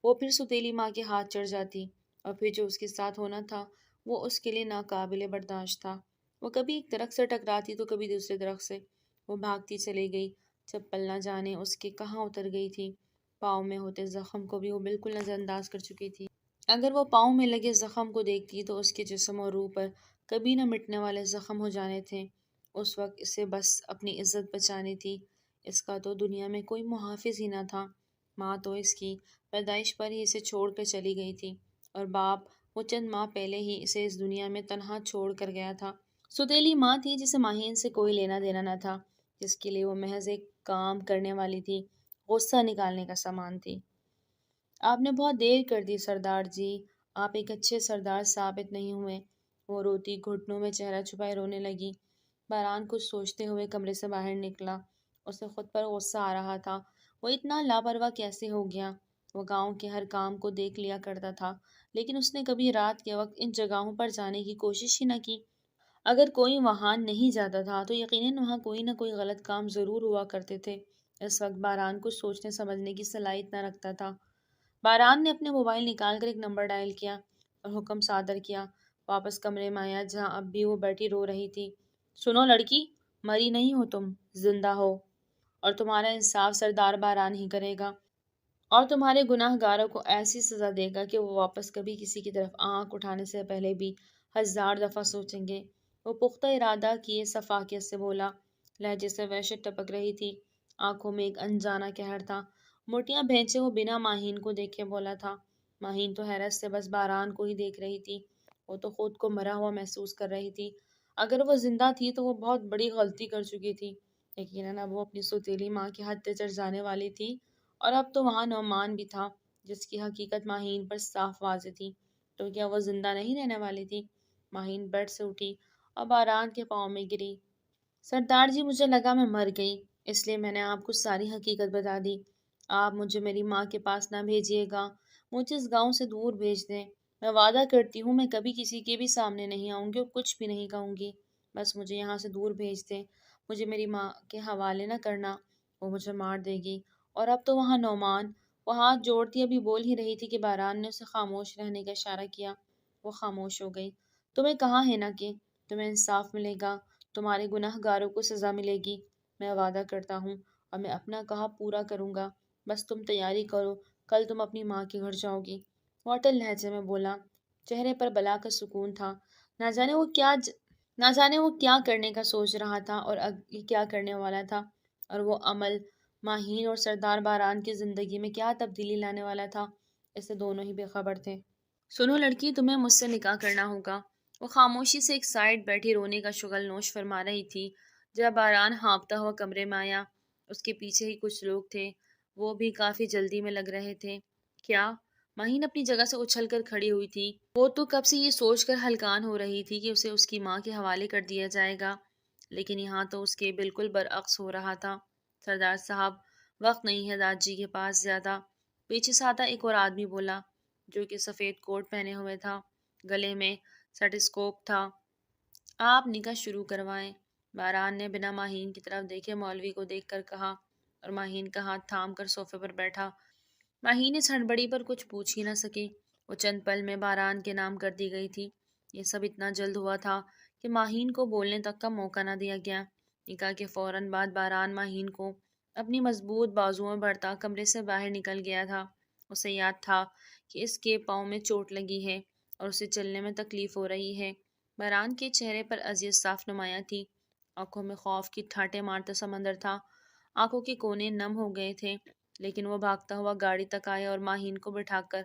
وہ پھر ستیلی ماں کے ہاتھ چڑھ جاتی، اور پھر جو اس کے ساتھ ہونا تھا وہ اس کے لیے ناقابل برداشت تھا۔ وہ کبھی ایک درخت سے ٹکراتی تو کبھی دوسرے درخت سے۔ وہ بھاگتی چلی گئی، چپل نہ جانے اس کے کہاں اتر گئی تھی۔ پاؤں میں ہوتے زخم کو بھی وہ بالکل نظر انداز کر چکی تھی۔ اگر وہ پاؤں میں لگے زخم کو دیکھتی تو اس کے جسم اور روح پر کبھی نہ مٹنے والے زخم ہو جانے تھے۔ اس وقت اسے بس اپنی عزت بچانی تھی۔ اس کا تو دنیا میں کوئی محافظ ہی نہ تھا۔ ماں تو اس کی پیدائش پر ہی اسے چھوڑ کر چلی گئی تھی، اور باپ وہ چند ماہ پہلے ہی اسے اس دنیا میں تنہا چھوڑ کر گیا تھا۔ ستیلی ماں تھی جسے ماہین سے کوئی لینا دینا نہ تھا، جس کے لیے وہ محض ایک کام کرنے والی تھی، غصہ نکالنے کا سامان تھی۔ آپ نے بہت دیر کر دی سردار جی، آپ ایک اچھے سردار ثابت نہیں ہوئے۔ وہ روتی گھٹنوں میں چہرہ چھپائے رونے لگی۔ باران کچھ سوچتے ہوئے کمرے سے باہر نکلا۔ اسے خود پر غصہ آ رہا تھا، وہ اتنا لاپرواہ کیسے ہو گیا؟ وہ گاؤں کے ہر کام کو دیکھ لیا کرتا تھا لیکن اس نے کبھی رات کے وقت ان جگہوں پر جانے کی کوشش ہی نہ کی۔ اگر کوئی وہاں نہیں جاتا تھا تو یقیناً وہاں کوئی نہ کوئی غلط کام ضرور ہوا کرتے تھے۔ اس وقت باران کچھ سوچنے سمجھنے کی صلاحیت نہ رکھتا تھا۔ باران نے اپنے موبائل نکال کر ایک نمبر ڈائل کیا اور حکم صادر کیا۔ واپس کمرے میں آیا جہاں اب بھی وہ بیٹھی رو رہی تھی۔ سنو لڑکی، مری نہیں ہو تم، زندہ ہو، اور تمہارا انصاف سردار باران ہی کرے گا، اور تمہارے گناہ گاروں کو ایسی سزا دے گا کہ وہ واپس کبھی کسی کی طرف آنکھ اٹھانے سے پہلے بھی 1000 دفعہ سوچیں گے۔ وہ پختہ ارادہ کیے صفاقیت سے بولا، لہجے سے وحشت ٹپک رہی تھی، آنکھوں میں ایک انجانا قہر تھا۔ موٹیاں بھینچے وہ بنا ماہین کو دیکھے بولا تھا۔ ماہین تو حیرت سے بس باران کو ہی دیکھ رہی تھی۔ وہ تو خود کو مرا ہوا محسوس کر رہی تھی۔ اگر وہ زندہ تھی تو وہ بہت بڑی غلطی کر چکی تھی۔ یقیناً اب وہ اپنی سوتیلی ماں کی حد تک چڑھ جانے والی تھی، اور اب تو وہاں نعمان بھی تھا جس کی حقیقت ماہین پر صاف واضح تھی۔ تو کیا وہ زندہ نہیں رہنے والی تھی؟ ماہین بیڈ سے اٹھی اور باران کے پاؤں میں گری۔ سردار جی، مجھے لگا میں مر گئی، اس لیے میں نے آپ کو ساری حقیقت بتا دی۔ آپ مجھے میری ماں کے پاس نہ بھیجیے گا، مجھے اس گاؤں سے دور بھیج دیں۔ میں وعدہ کرتی ہوں میں کبھی کسی کے بھی سامنے نہیں آؤں گی اور کچھ بھی نہیں کہوں گی۔ بس مجھے یہاں سے دور بھیج دیں، مجھے میری ماں کے حوالے نہ کرنا، وہ مجھے مار دے گی۔ اور اب تو وہاں نعمان، وہ ہاتھ جوڑتی ابھی بول ہی رہی تھی کہ باران نے اسے خاموش رہنے کا اشارہ کیا۔ وہ خاموش ہو گئی۔ تمہیں کہا ہے نا کہ تمہیں انصاف ملے گا، تمہارے گناہ گاروں کو سزا ملے گی۔ میں وعدہ کرتا ہوں اور میں اپنا کہا پورا کروں گا۔ بس تم تیاری کرو، کل تم اپنی ماں کے گھر جاؤ گی۔ واٹر لہجے میں بولا، چہرے پر بلا کا سکون تھا۔ نہ جانے وہ کیا کرنے کا سوچ رہا تھا اور کیا کرنے والا تھا، اور وہ عمل ماہین اور سردار باران کی زندگی میں کیا تبدیلی لانے والا تھا، اس سے دونوں ہی بے خبر تھے۔ سنو لڑکی، تمہیں مجھ سے نکاح کرنا ہوگا۔ وہ خاموشی سے ایک سائڈ بیٹھی رونے کا شغل نوش فرما رہی تھی جب باران ہانپتا ہوا کمرے میں آیا۔ اس کے پیچھے ہی کچھ لوگ تھے، وہ بھی کافی جلدی میں لگ رہے تھے۔ کیا؟ ماہین اپنی جگہ سے اچھل کر کھڑی ہوئی تھی۔ وہ تو کب سے یہ سوچ کر ہلکان ہو رہی تھی کہ اسے اس کی ماں کے حوالے کر دیا جائے گا، لیکن یہاں تو اس کے بالکل برعکس ہو رہا تھا۔ سردار صاحب، وقت نہیں ہے داد جی کے پاس زیادہ، پیچھے سے آتا ایک اور آدمی بولا، جو کہ سفید کوٹ پہنے ہوئے تھا، گلے میں سٹیسکوپ تھا۔ آپ نکاح شروع کروائیں۔ باران نے بنا ماہین کی طرف دیکھے مولوی کو دیکھ کر کہا، اور ماہین کا ہاتھ تھام کر صوفے پر بیٹھا۔ ماہین اس ہڑبڑی پر کچھ پوچھ ہی نہ سکی۔ وہ چند پل میں باران کے نام کر دی گئی تھی۔ یہ سب اتنا جلد ہوا تھا کہ ماہین کو بولنے تک کا موقع نہ دیا گیا۔ نکاح کے فوراً بعد باران ماہین کو اپنی مضبوط بازوؤں میں بھرتا کمرے سے باہر نکل گیا تھا۔ اسے یاد تھا کہ اس کے پاؤں میں چوٹ لگی ہے اور اسے چلنے میں تکلیف ہو رہی ہے۔ باران کے چہرے پر اذیت صاف نمایاں تھی، آنکھوں میں خوف کی ٹھاٹھیں مارتا سمندر تھا۔ آنکھوں کے کونے نم ہو گئے تھے، لیکن وہ بھاگتا ہوا گاڑی تک آیا اور ماہین کو بٹھا کر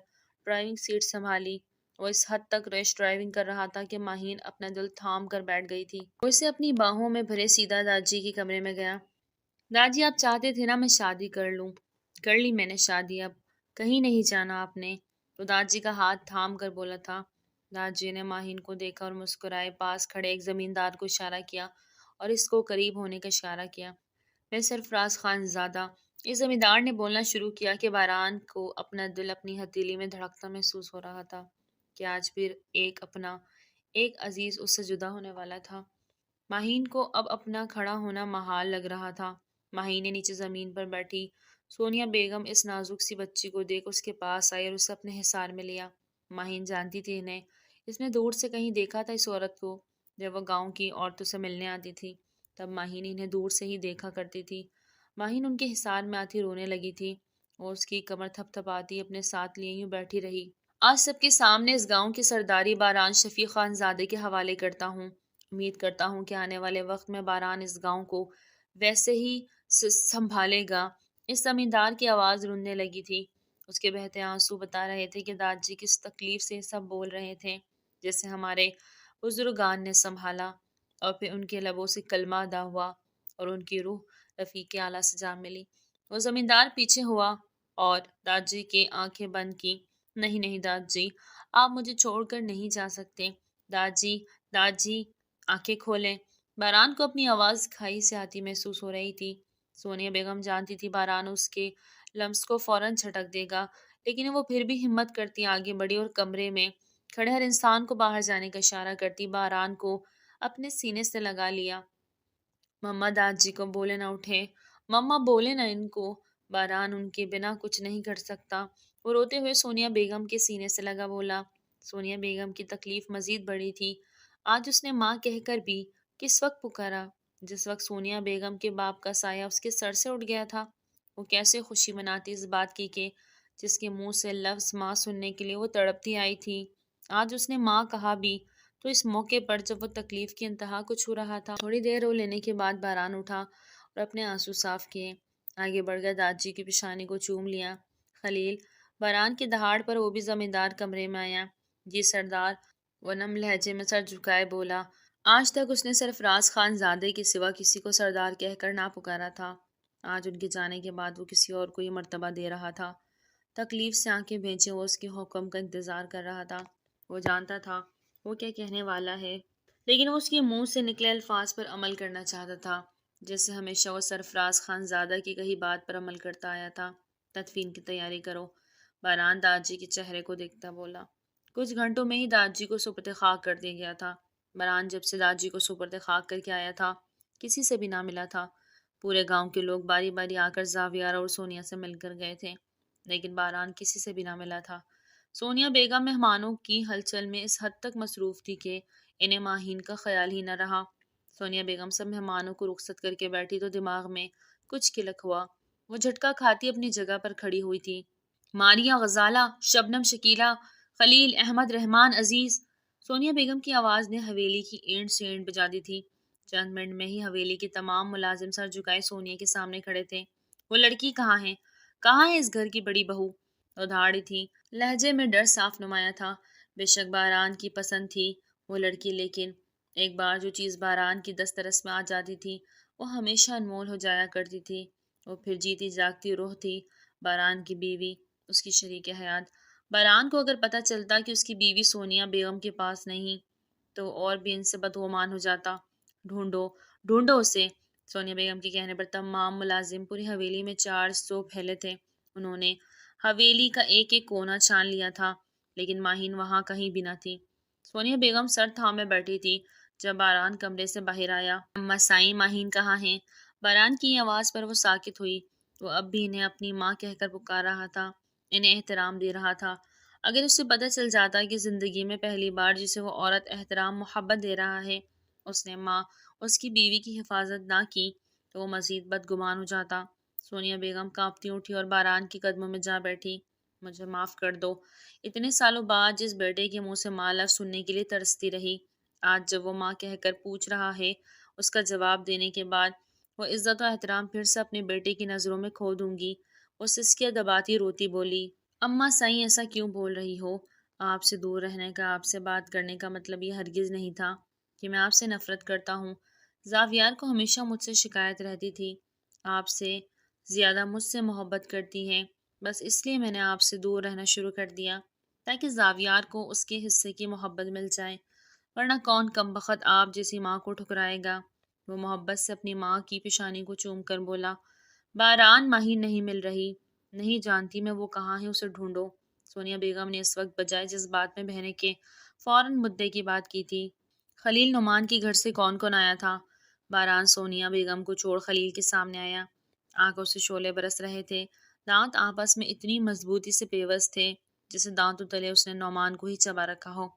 ڈرائیونگ سیٹ سنبھالی۔ وہ اس حد تک ریش ڈرائیونگ کر رہا تھا کہ ماہین اپنا دل تھام کر بیٹھ گئی تھی۔ وہ اسے اپنی باہوں میں بھرے سیدھا داجی کے کمرے میں گیا۔ داجی، آپ چاہتے تھے نا میں شادی کر لوں، کر لی میں نے شادی، اب کہیں نہیں جانا آپ نے، تو داجی کا ہاتھ تھام کر بولا تھا۔ داجی نے ماہین کو دیکھا اور مسکرائے، پاس کھڑے ایک زمیندار کو اشارہ کیا اور اس کو قریب ہونے کا اشارہ کیا۔ میں سرفراز خان زادہ، اس زمیندار نے بولنا شروع کیا کہ باران کو اپنا دل اپنی ہتھیلی میں دھڑکتا محسوس ہو رہا تھا کہ آج پھر ایک عزیز اس سے جدا ہونے والا تھا۔ ماہین کو اب اپنا کھڑا ہونا محال لگ رہا تھا۔ ماہین نے نیچے زمین پر بیٹھی سونیا بیگم اس نازک سی بچی کو دیکھ اس کے پاس آئی اور اسے اپنے حصار میں لیا۔ ماہین جانتی تھی انہیں، اس نے دور سے کہیں دیکھا تھا اس عورت کو، جب وہ گاؤں کی عورتوں سے ملنے آتی تھی تب ماہین انہیں دور سے ہی دیکھا کرتی تھی۔ ماہین ان کے حصار میں آتی رونے لگی تھی اور اس کی کمر تھپ تھپاتی اپنے ساتھ لیے یوں بیٹھی رہی۔ آج سب کے سامنے اس گاؤں کی سرداری باران شفیق خان زادے کے حوالے کرتا ہوں۔ امید کرتا ہوں کہ آنے والے وقت میں باران اس گاؤں کو ویسے ہی سنبھالے گا۔ اس زمیندار کی آواز روننے لگی تھی، اس کے بہتے آنسو بتا رہے تھے کہ داجی کس تکلیف سے سب بول رہے تھے، جیسے ہمارے بزرگان نے سنبھالا، اور پھر ان کے لبوں سے کلمہ ادا ہوا اور ان کی روح رفیق اعلیٰ سے جا ملی۔ وہ زمیندار پیچھے ہوا اور داجی کی آنکھیں بند کی۔ نہیں نہیں داجی، آپ مجھے چھوڑ کر نہیں جا سکتے، داجی داجی، آنکھیں کھولیں۔ باران کو اپنی آواز کھائی سے آتی محسوس ہو رہی تھی۔ سونیا بیگم جانتی تھی باران اس کے لمس کو فوراً جھٹک دے گا، لیکن وہ پھر بھی ہمت کرتی آگے بڑھی اور کمرے میں کھڑے ہر انسان کو باہر جانے کا اشارہ کرتی باران کو اپنے سینے سے لگا لیا۔ مما داجی کو بولے نہ اٹھے، مما بولے نہ ان کو، باران ان کے بنا کچھ نہیں کر سکتا۔ وہ روتے ہوئے سونیا بیگم کے سینے سے لگا بولا۔ سونیا بیگم کی تکلیف مزید بڑھی تھی۔ آج اس نے ماں کہہ کر بھی کس وقت پکارا، جس وقت سونیا بیگم کے باپ کا سایہ اس کے سر سے اٹھ گیا تھا۔ وہ کیسے خوشی مناتی اس بات کی کہ جس کے منہ سے لفظ ماں سننے کے لیے وہ تڑپتی آئی تھی، آج اس نے ماں کہا بھی تو اس موقع پر جب وہ تکلیف کی انتہا کو چھو رہا تھا، تھوڑی دیر رو لینے کے بعد باران اٹھا اور اپنے آنسو صاف کیے، آگے بڑھ کر داجی کی پیشانی کو چوم لیا۔ خلیل باران کی دہاڑ پر وہ بھی زمیندار کمرے میں آیا۔ جی سردار، وہ نم لہجے میں سر جھکائے بولا۔ آج تک اس نے صرف راز خان زادے کے سوا کسی کو سردار کہہ کر نہ پکارا تھا۔ آج ان کے جانے کے بعد وہ کسی اور کو یہ مرتبہ دے رہا تھا۔ تکلیف سے آنکھیں بھیجے وہ اس کے حکم کا انتظار کر رہا تھا۔ وہ جانتا تھا وہ کیا کہنے والا ہے، لیکن وہ اس کے منہ سے نکلے الفاظ پر عمل کرنا چاہتا تھا، جیسے ہمیشہ وہ سرفراز خان زادہ کی کہی بات پر عمل کرتا آیا تھا۔ تدفین کی تیاری کرو، باران داجی کے چہرے کو دیکھتا بولا۔ کچھ گھنٹوں میں ہی داجی کو سپرد خاک کر دیا گیا تھا۔ باران جب سے داجی کو سپرد خاک کر کے آیا تھا، کسی سے بھی نہ ملا تھا۔ پورے گاؤں کے لوگ باری باری آ کر زاویار اور سونیا سے مل کر گئے تھے، لیکن باران کسی سے بھی نہ ملا تھا۔ سونیا بیگم مہمانوں کی ہلچل میں اس حد تک مصروف تھی کہ انہیں ماہین کا خیال ہی نہ رہا۔ سونیا بیگم سب مہمانوں کو رخصت کر کے بیٹھی تو دماغ میں کچھ کلک ہوا۔ وہ جھٹکا کھاتی اپنی جگہ پر کھڑی ہوئی تھی۔ ماریا، غزالہ، شبنم، شکیلہ، خلیل، احمد، رحمان، عزیز۔ سونیا بیگم کی آواز نے حویلی کی اینٹ سے اینٹ بجا دی تھی۔ چند منٹ میں ہی حویلی کے تمام ملازم سر جھکائے سونیا کے سامنے کھڑے تھے۔ وہ لڑکی کہاں ہے؟ کہاں ہے اس گھر کی بڑی بہو؟ وہ دھاڑی تھی، لہجے میں ڈر صاف نمایاں تھا۔ بے شک باران کی پسند تھی وہ لڑکی، لیکن ایک بار جو چیز باران کی دسترس میں آ جاتی تھی وہ ہمیشہ انمول ہو جایا کرتی تھی۔ وہ پھر جیتی جاگتی روح تھی، باران کی بیوی، اس کی شریک حیات۔ باران کو اگر پتہ چلتا کہ اس کی بیوی سونیا بیگم کے پاس نہیں تو اور بھی ان سے بدگمان ہو جاتا۔ ڈھونڈو، ڈھونڈو اسے۔ سونیا بیگم کے کہنے پر تمام ملازم پوری حویلی میں 400 پھیلے تھے۔ انہوں نے حویلی کا ایک ایک کونا چھان لیا تھا، لیکن ماہین وہاں کہیں بھی نہ تھی۔ سونیا بیگم سر تھامے بیٹھی تھی جب باران کمرے سے باہر آیا۔ اماں سائیں، ماہین کہاں ہیں؟ باران کی آواز پر وہ ساکت ہوئی۔ وہ اب بھی انہیں اپنی ماں کہہ کر پکار رہا تھا، انہیں احترام دے رہا تھا۔ اگر اسے پتہ چل جاتا کہ زندگی میں پہلی بار جسے وہ عورت احترام محبت دے رہا ہے اس نے ماں، اس کی بیوی کی حفاظت نہ کی، تو وہ مزید بدگمان ہو جاتا۔ سونیا بیگم کانپتی اٹھی اور باران کے قدموں میں جا بیٹھی۔ مجھے معاف کر دو، اتنے سالوں بعد جس بیٹے کے منہ سے ماں لفظ سننے کے لیے ترستی رہی، آج جب وہ ماں کہہ کر پوچھ رہا ہے، اس کا جواب دینے کے بعد وہ عزت و احترام پھر سے اپنے بیٹے کی نظروں میں کھو دوں گی۔ وہ سسکیاں دباتی روتی بولی، اماں سائیں ایسا کیوں بول رہی ہو؟ آپ سے دور رہنے کا، آپ سے بات کرنے کا مطلب یہ ہرگز نہیں تھا کہ میں آپ سے نفرت کرتا ہوں۔ زاویار کو ہمیشہ مجھ سے شکایت رہتی تھی، آپ سے زیادہ مجھ سے محبت کرتی ہیں، بس اس لیے میں نے آپ سے دور رہنا شروع کر دیا تاکہ زاویار کو اس کے حصے کی محبت مل جائے، ورنہ کون کمبخت آپ جیسی ماں کو ٹھکرائے گا۔ وہ محبت سے اپنی ماں کی پیشانی کو چوم کر بولا، باران ماہین نہیں مل رہی، نہیں جانتی میں وہ کہاں ہے، اسے ڈھونڈو۔ سونیا بیگم نے اس وقت بجائے جس بات میں بہنے کے فوراً مدعے کی بات کی تھی۔ خلیل نعمان کے گھر سے کون کون آیا تھا؟ باران سونیا بیگم کو چھوڑ خلیل کے سامنے آیا۔ آنکھوں سے شعلے برس رہے تھے، دانت آپس میں اتنی مضبوطی سے پیوست تھے جیسے دانتوں تلے اس نے نعمان کو ہی چبا رکھا ہو۔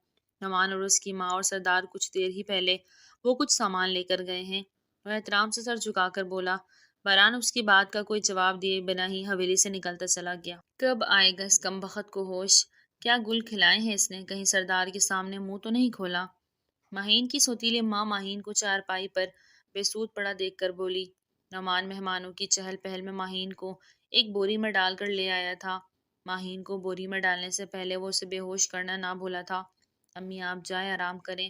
نعمان اور اس کی ماں اور سردار کچھ دیر ہی پہلے وہ کچھ سامان لے کر گئے ہیں۔ وہ احترام سے سر جھکا کر بولا۔ باران اس کی بات کا کوئی جواب دیے بنا ہی حویلی سے نکلتا چلا گیا۔ کب آئے گا اس کمبخت کو ہوش؟ کیا گل کھلائے ہیں اس نے؟ کہیں سردار کے سامنے منہ تو نہیں کھولا؟ ماہین کی سوتیلی ماں ماہین کو چارپائی پر بے سود پڑا دیکھ کر بولی۔ نعمان مہمانوں کی چہل پہل میں ماہین کو ایک بوری میں ڈال کر لے آیا تھا۔ ماہین کو بوری میں ڈالنے سے پہلے وہ اسے بے ہوش کرنا نہ بھولا تھا۔ امی آپ جائیں، آرام کریں،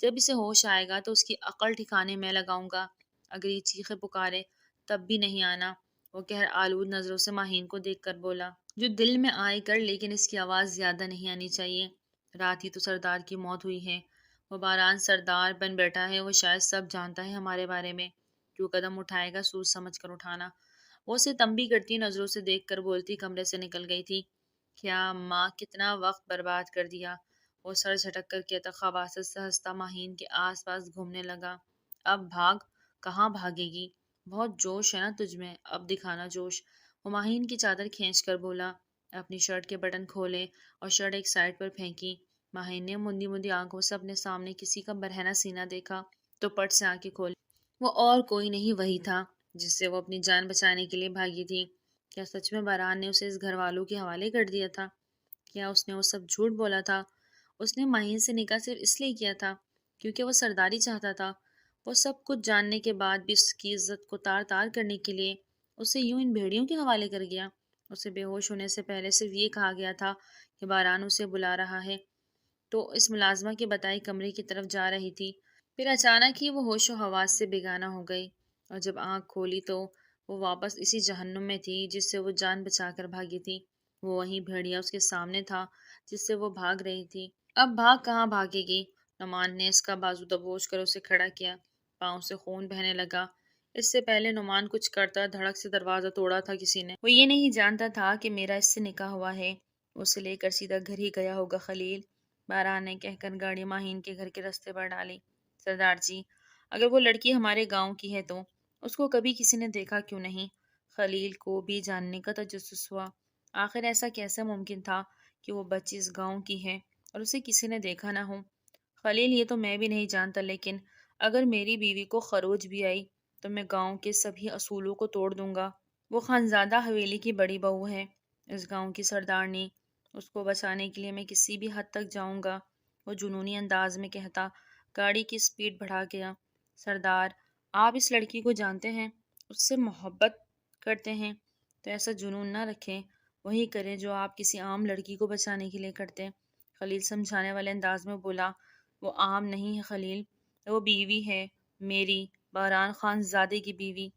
جب اسے ہوش آئے گا تو اس کی عقل ٹھکانے میں لگاؤں گا، اگر یہ چیخے پکارے تب بھی نہیں آنا۔ وہ قہر آلود نظروں سے ماہین کو دیکھ کر بولا، جو دل میں آئے کر، لیکن اس کی آواز زیادہ نہیں آنی چاہیے۔ رات ہی تو سردار کی موت ہوئی ہے، وہ باران سردار بن بیٹھا ہے، وہ شاید سب جانتا ہے ہمارے بارے میں، جو قدم اٹھائے گا سوچ سمجھ کر اٹھانا۔ وہ اسے تنبیہ کرتی نظروں سے دیکھ کر بولتی کمرے سے نکل گئی تھی۔ کیا ماں، کتنا وقت برباد کر دیا۔ وہ سر جھٹک کر کہتا خباثت سے ہنستا ماہین کے آس پاس گھومنے لگا۔ اب بھاگ، کہاں بھاگے گی؟ بہت جوش ہے نا تجھ میں، اب دکھانا جوش۔ وہ ماہین کی چادر کھینچ کر بولا۔ اپنی شرٹ کے بٹن کھولے اور شرٹ ایک سائڈ پر پھینکی۔ ماہین نے مندی مندی آنکھوں سے اپنے سامنے کسی کا برہنہ سینہ دیکھا تو پٹ سے آنکھیں کھولی۔ وہ اور کوئی نہیں، وہی تھا جس سے وہ اپنی جان بچانے کے لیے بھاگی تھی۔ کیا سچ میں باران نے اسے اس گھر والوں کے حوالے کر دیا تھا؟ کیا اس نے وہ سب جھوٹ بولا تھا؟ اس نے ماہین سے نکاح صرف اس لیے کیا تھا کیونکہ وہ سرداری چاہتا تھا۔ وہ سب کچھ جاننے کے بعد بھی اس کی عزت کو تار تار کرنے کے لیے اسے یوں ان بھیڑیوں کے حوالے کر گیا۔ اسے بے ہوش ہونے سے پہلے صرف یہ کہا گیا تھا کہ باران اسے بلا رہا ہے، تو اس ملازمہ کے بتائے کمرے کی طرف جا رہی تھی۔ پھر اچانک ہی وہ ہوش و حواس سے بیگانہ ہو گئی، اور جب آنکھ کھولی تو وہ واپس اسی جہنم میں تھی جس سے وہ جان بچا کر بھاگی تھی۔ وہ وہی بھیڑیا اس کے سامنے تھا جس سے وہ بھاگ رہی تھی۔ اب بھاگ کہاں بھاگے گی؟ نعمان نے اس کا بازو دبوچ کر اسے کھڑا کیا۔ پاؤں سے خون بہنے لگا۔ اس سے پہلے نعمان کچھ کرتا، دھڑک سے دروازہ توڑا تھا کسی نے۔ وہ یہ نہیں جانتا تھا کہ میرا اس سے نکاح ہوا ہے۔ اسے لے کر سیدھا گھر ہی گیا ہوگا خلیل۔ باران نے کہہ کر گاڑی ماہین کے گھر کے رستے پر ڈالی۔ سردار جی، اگر وہ لڑکی ہمارے گاؤں کی ہے تو اس کو کبھی کسی نے دیکھا کیوں نہیں؟ خلیل کو بھی جاننے کا تجسس ہوا۔ آخر ایسا کیسے ممکن تھا کہ وہ بچی اس گاؤں کی ہے اور اسے کسی نے دیکھا نہ ہو؟ خلیل، یہ تو میں بھی نہیں جانتا، لیکن اگر میری بیوی کو خروج بھی آئی تو میں گاؤں کے سبھی اصولوں کو توڑ دوں گا۔ وہ خانزادہ حویلی کی بڑی بہو ہے، اس گاؤں کی سردارنی۔ اس کو بچانے کے لیے میں کسی بھی حد تک جاؤں گا، وہ جنونی انداز میں کہتا گاڑی کی سپیڈ بڑھا گیا۔ سردار، آپ اس لڑکی کو جانتے ہیں، اس سے محبت کرتے ہیں، تو ایسا جنون نہ رکھیں، وہی کریں جو آپ کسی عام لڑکی کو بچانے کے لیے کرتے۔ خلیل سمجھانے والے انداز میں بولا، وہ عام نہیں ہے خلیل، وہ بیوی ہے میری، باران خان زادے کی بیوی۔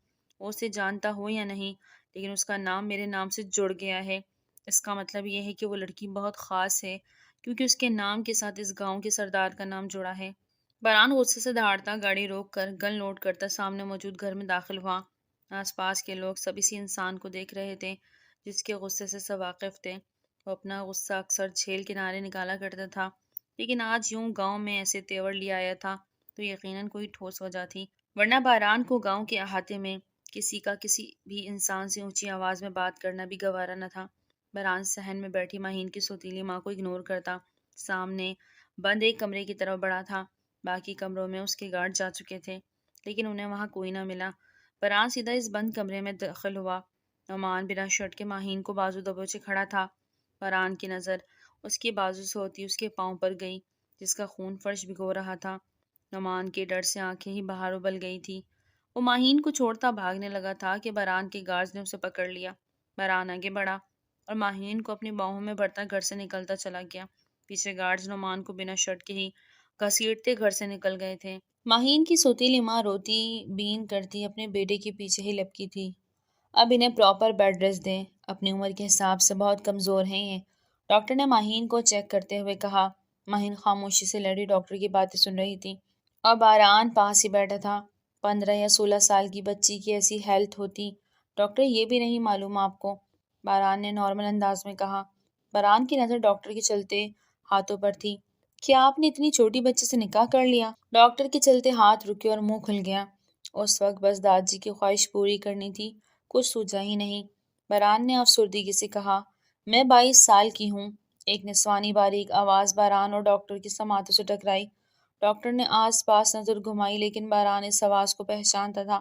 وہ اسے جانتا ہو یا نہیں، لیکن اس کا نام میرے نام سے جڑ گیا ہے۔ اس کا مطلب یہ ہے کہ وہ لڑکی بہت خاص ہے، کیونکہ اس کے نام کے ساتھ اس گاؤں کے سردار کا نام جڑا ہے۔ باران غصے سے دہاڑتا گاڑی روک کر گن لوڈ کرتا سامنے موجود گھر میں داخل ہوا۔ آس پاس کے لوگ سب اسی انسان کو دیکھ رہے تھے جس کے غصے سے سب واقف تھے۔ وہ اپنا غصہ اکثر جھیل کنارے نکالا کرتا تھا، لیکن آج یوں گاؤں میں ایسے تیور لے آیا تھا تو یقیناً کوئی ٹھوس وجہ تھی، ورنہ باران کو گاؤں کے احاطے میں کسی کا کسی بھی انسان سے اونچی آواز میں بات کرنا بھی گوارا نہ تھا۔ باران صحن میں بیٹھی ماہین کی سوتیلی ماں کو اگنور کرتا سامنے بند ایک کمرے کی طرف بڑھا تھا۔ باقی کمروں میں اس کے گارڈ جا چکے تھے، لیکن انہیں وہاں کوئی نہ ملا۔ باران سیدھا اس بند کمرے میں داخل ہوا۔ نعمان بنا شرٹ کے ماہین کو بازو دبوچے کھڑا تھا۔ باران کی نظر اس کے بازو سے ہوتی اس کے پاؤں پر گئی جس کا خون فرش بھگو رہا تھا۔ نعمان کے ڈر سے آنکھیں ہی باہر ابل گئی تھی۔ وہ ماہین کو چھوڑتا بھاگنے لگا تھا کہ باران کے گارڈز نے اسے پکڑ لیا۔ باران آگے بڑھا اور ماہین کو اپنی باہوں میں بھرتا گھر سے نکلتا چلا گیا۔ پیچھے گارڈز نعمان کو بنا شرٹ کے ہی گھسیٹتے گھر سے نکل گئے تھے۔ ماہین کی سوتیلی ماں روتی بین کرتی اپنے بیٹے کے پیچھے ہی لپکی تھی۔ اب انہیں پراپر بیڈ ریسٹ دیں، اپنی عمر کے حساب سے بہت کمزور ہیں یہ، ڈاکٹر نے ماہین کو چیک کرتے ہوئے کہا۔ ماہین خاموشی سے لیڈی ڈاکٹر کی باتیں سن رہی تھی اور باران پاس ہی بیٹھا تھا۔ 15 یا 16 سال کی بچی کی ایسی ہیلتھ ہوتی، ڈاکٹر یہ بھی نہیں معلوم آپ کو؟ باران نے نارمل انداز میں کہا۔ باران کی نظر ڈاکٹر کے چلتے ہاتھوں پر تھی۔ کیا آپ نے اتنی چھوٹی بچی سے نکاح کر لیا؟ ڈاکٹر کے چلتے ہاتھ رکے اور منہ کھل گیا۔ اس وقت بس دادی کی خواہش پوری کرنی تھی، کچھ سوچا ہی نہیں۔ باران نے افسردگی سے کہا، میں 22 سال کی ہوں۔ ایک نسوانی باریک آواز باران اور ڈاکٹر کی سماعتوں سے ٹکرائی۔ ڈاکٹر نے آس پاس نظر گھمائی، لیکن باران اس آواز کو پہچانتا تھا۔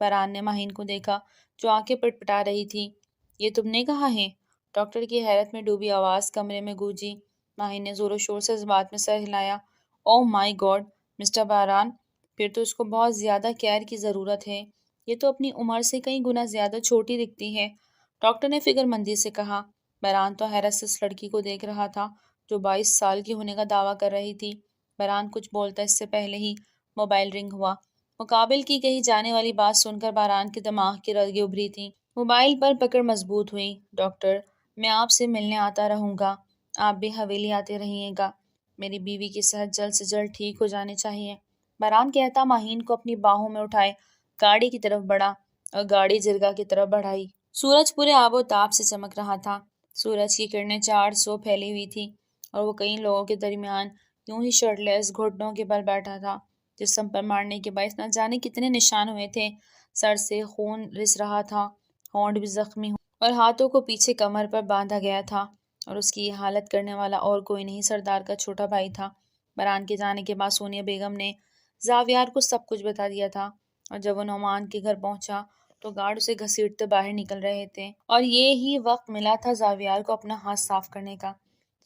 باران نے ماہین کو دیکھا جو آنکھیں پٹپٹا رہی تھی۔ یہ تم نے کہا ہے؟ ڈاکٹر کی حیرت میں ڈوبی آواز کمرے میں گونجی۔ ماہین نے زور و شور سے اس بات میں سر ہلایا۔ اوہ مائی گاڈ، مسٹر باران، پھر تو اس کو بہت زیادہ کیئر کی ضرورت ہے۔ یہ تو اپنی عمر سے کئی گنا زیادہ چھوٹی دکھتی ہے، ڈاکٹر نے فکر مندی سے کہا۔ باران تو حیرت سے اس لڑکی کو دیکھ رہا تھا جو 22 سال کی ہونے کا دعویٰ کر رہی تھی۔ باران کچھ بولتا اس سے پہلے ہی موبائل رنگ ہوا۔ مقابل کی کہی جانے والی بات سن کر باران کے دماغ کی رگیں ابھری تھیں۔ موبائل پر پکڑ مضبوط ہوئی۔ ڈاکٹر، میں آپ سے ملنے آتا رہوں گا، آپ بھی حویلی آتے رہیے گا، میری بیوی کی صحت جلد سے جلد ٹھیک ہو جانی چاہیے۔ باران کہتا ماہین کو اپنی باہوں میں اٹھائے گاڑی کی طرف بڑھا اور گاڑی جرگہ کی طرف بڑھائی۔ سورج پورے آب و تاب سے چمک رہا تھا۔ سورج کی کرنیں 400 پھیلی ہوئی تھی اور وہ کئی لوگوں کے درمیان یوں ہی شرٹ لیس گھٹنوں کے بل بیٹھا تھا۔ جسم پر مارنے کے باعث نہ جانے کتنے نشان ہوئے تھے، سر سے خون رس رہا تھا، ہونٹ بھی زخمی اور ہاتھوں کو پیچھے کمر پر باندھا گیا تھا، اور اس کی یہ حالت کرنے والا اور کوئی نہیں، سردار کا چھوٹا بھائی تھا۔ باران کے جانے کے بعد سونیا بیگم نے زاویار کو سب کچھ بتا دیا تھا، اور جب وہ نعمان کے گھر پہنچا تو گارڈ اسے گھسیٹتے باہر نکل رہے تھے، اور یہ ہی وقت ملا تھا زاویار کو اپنا ہاتھ صاف کرنے کا۔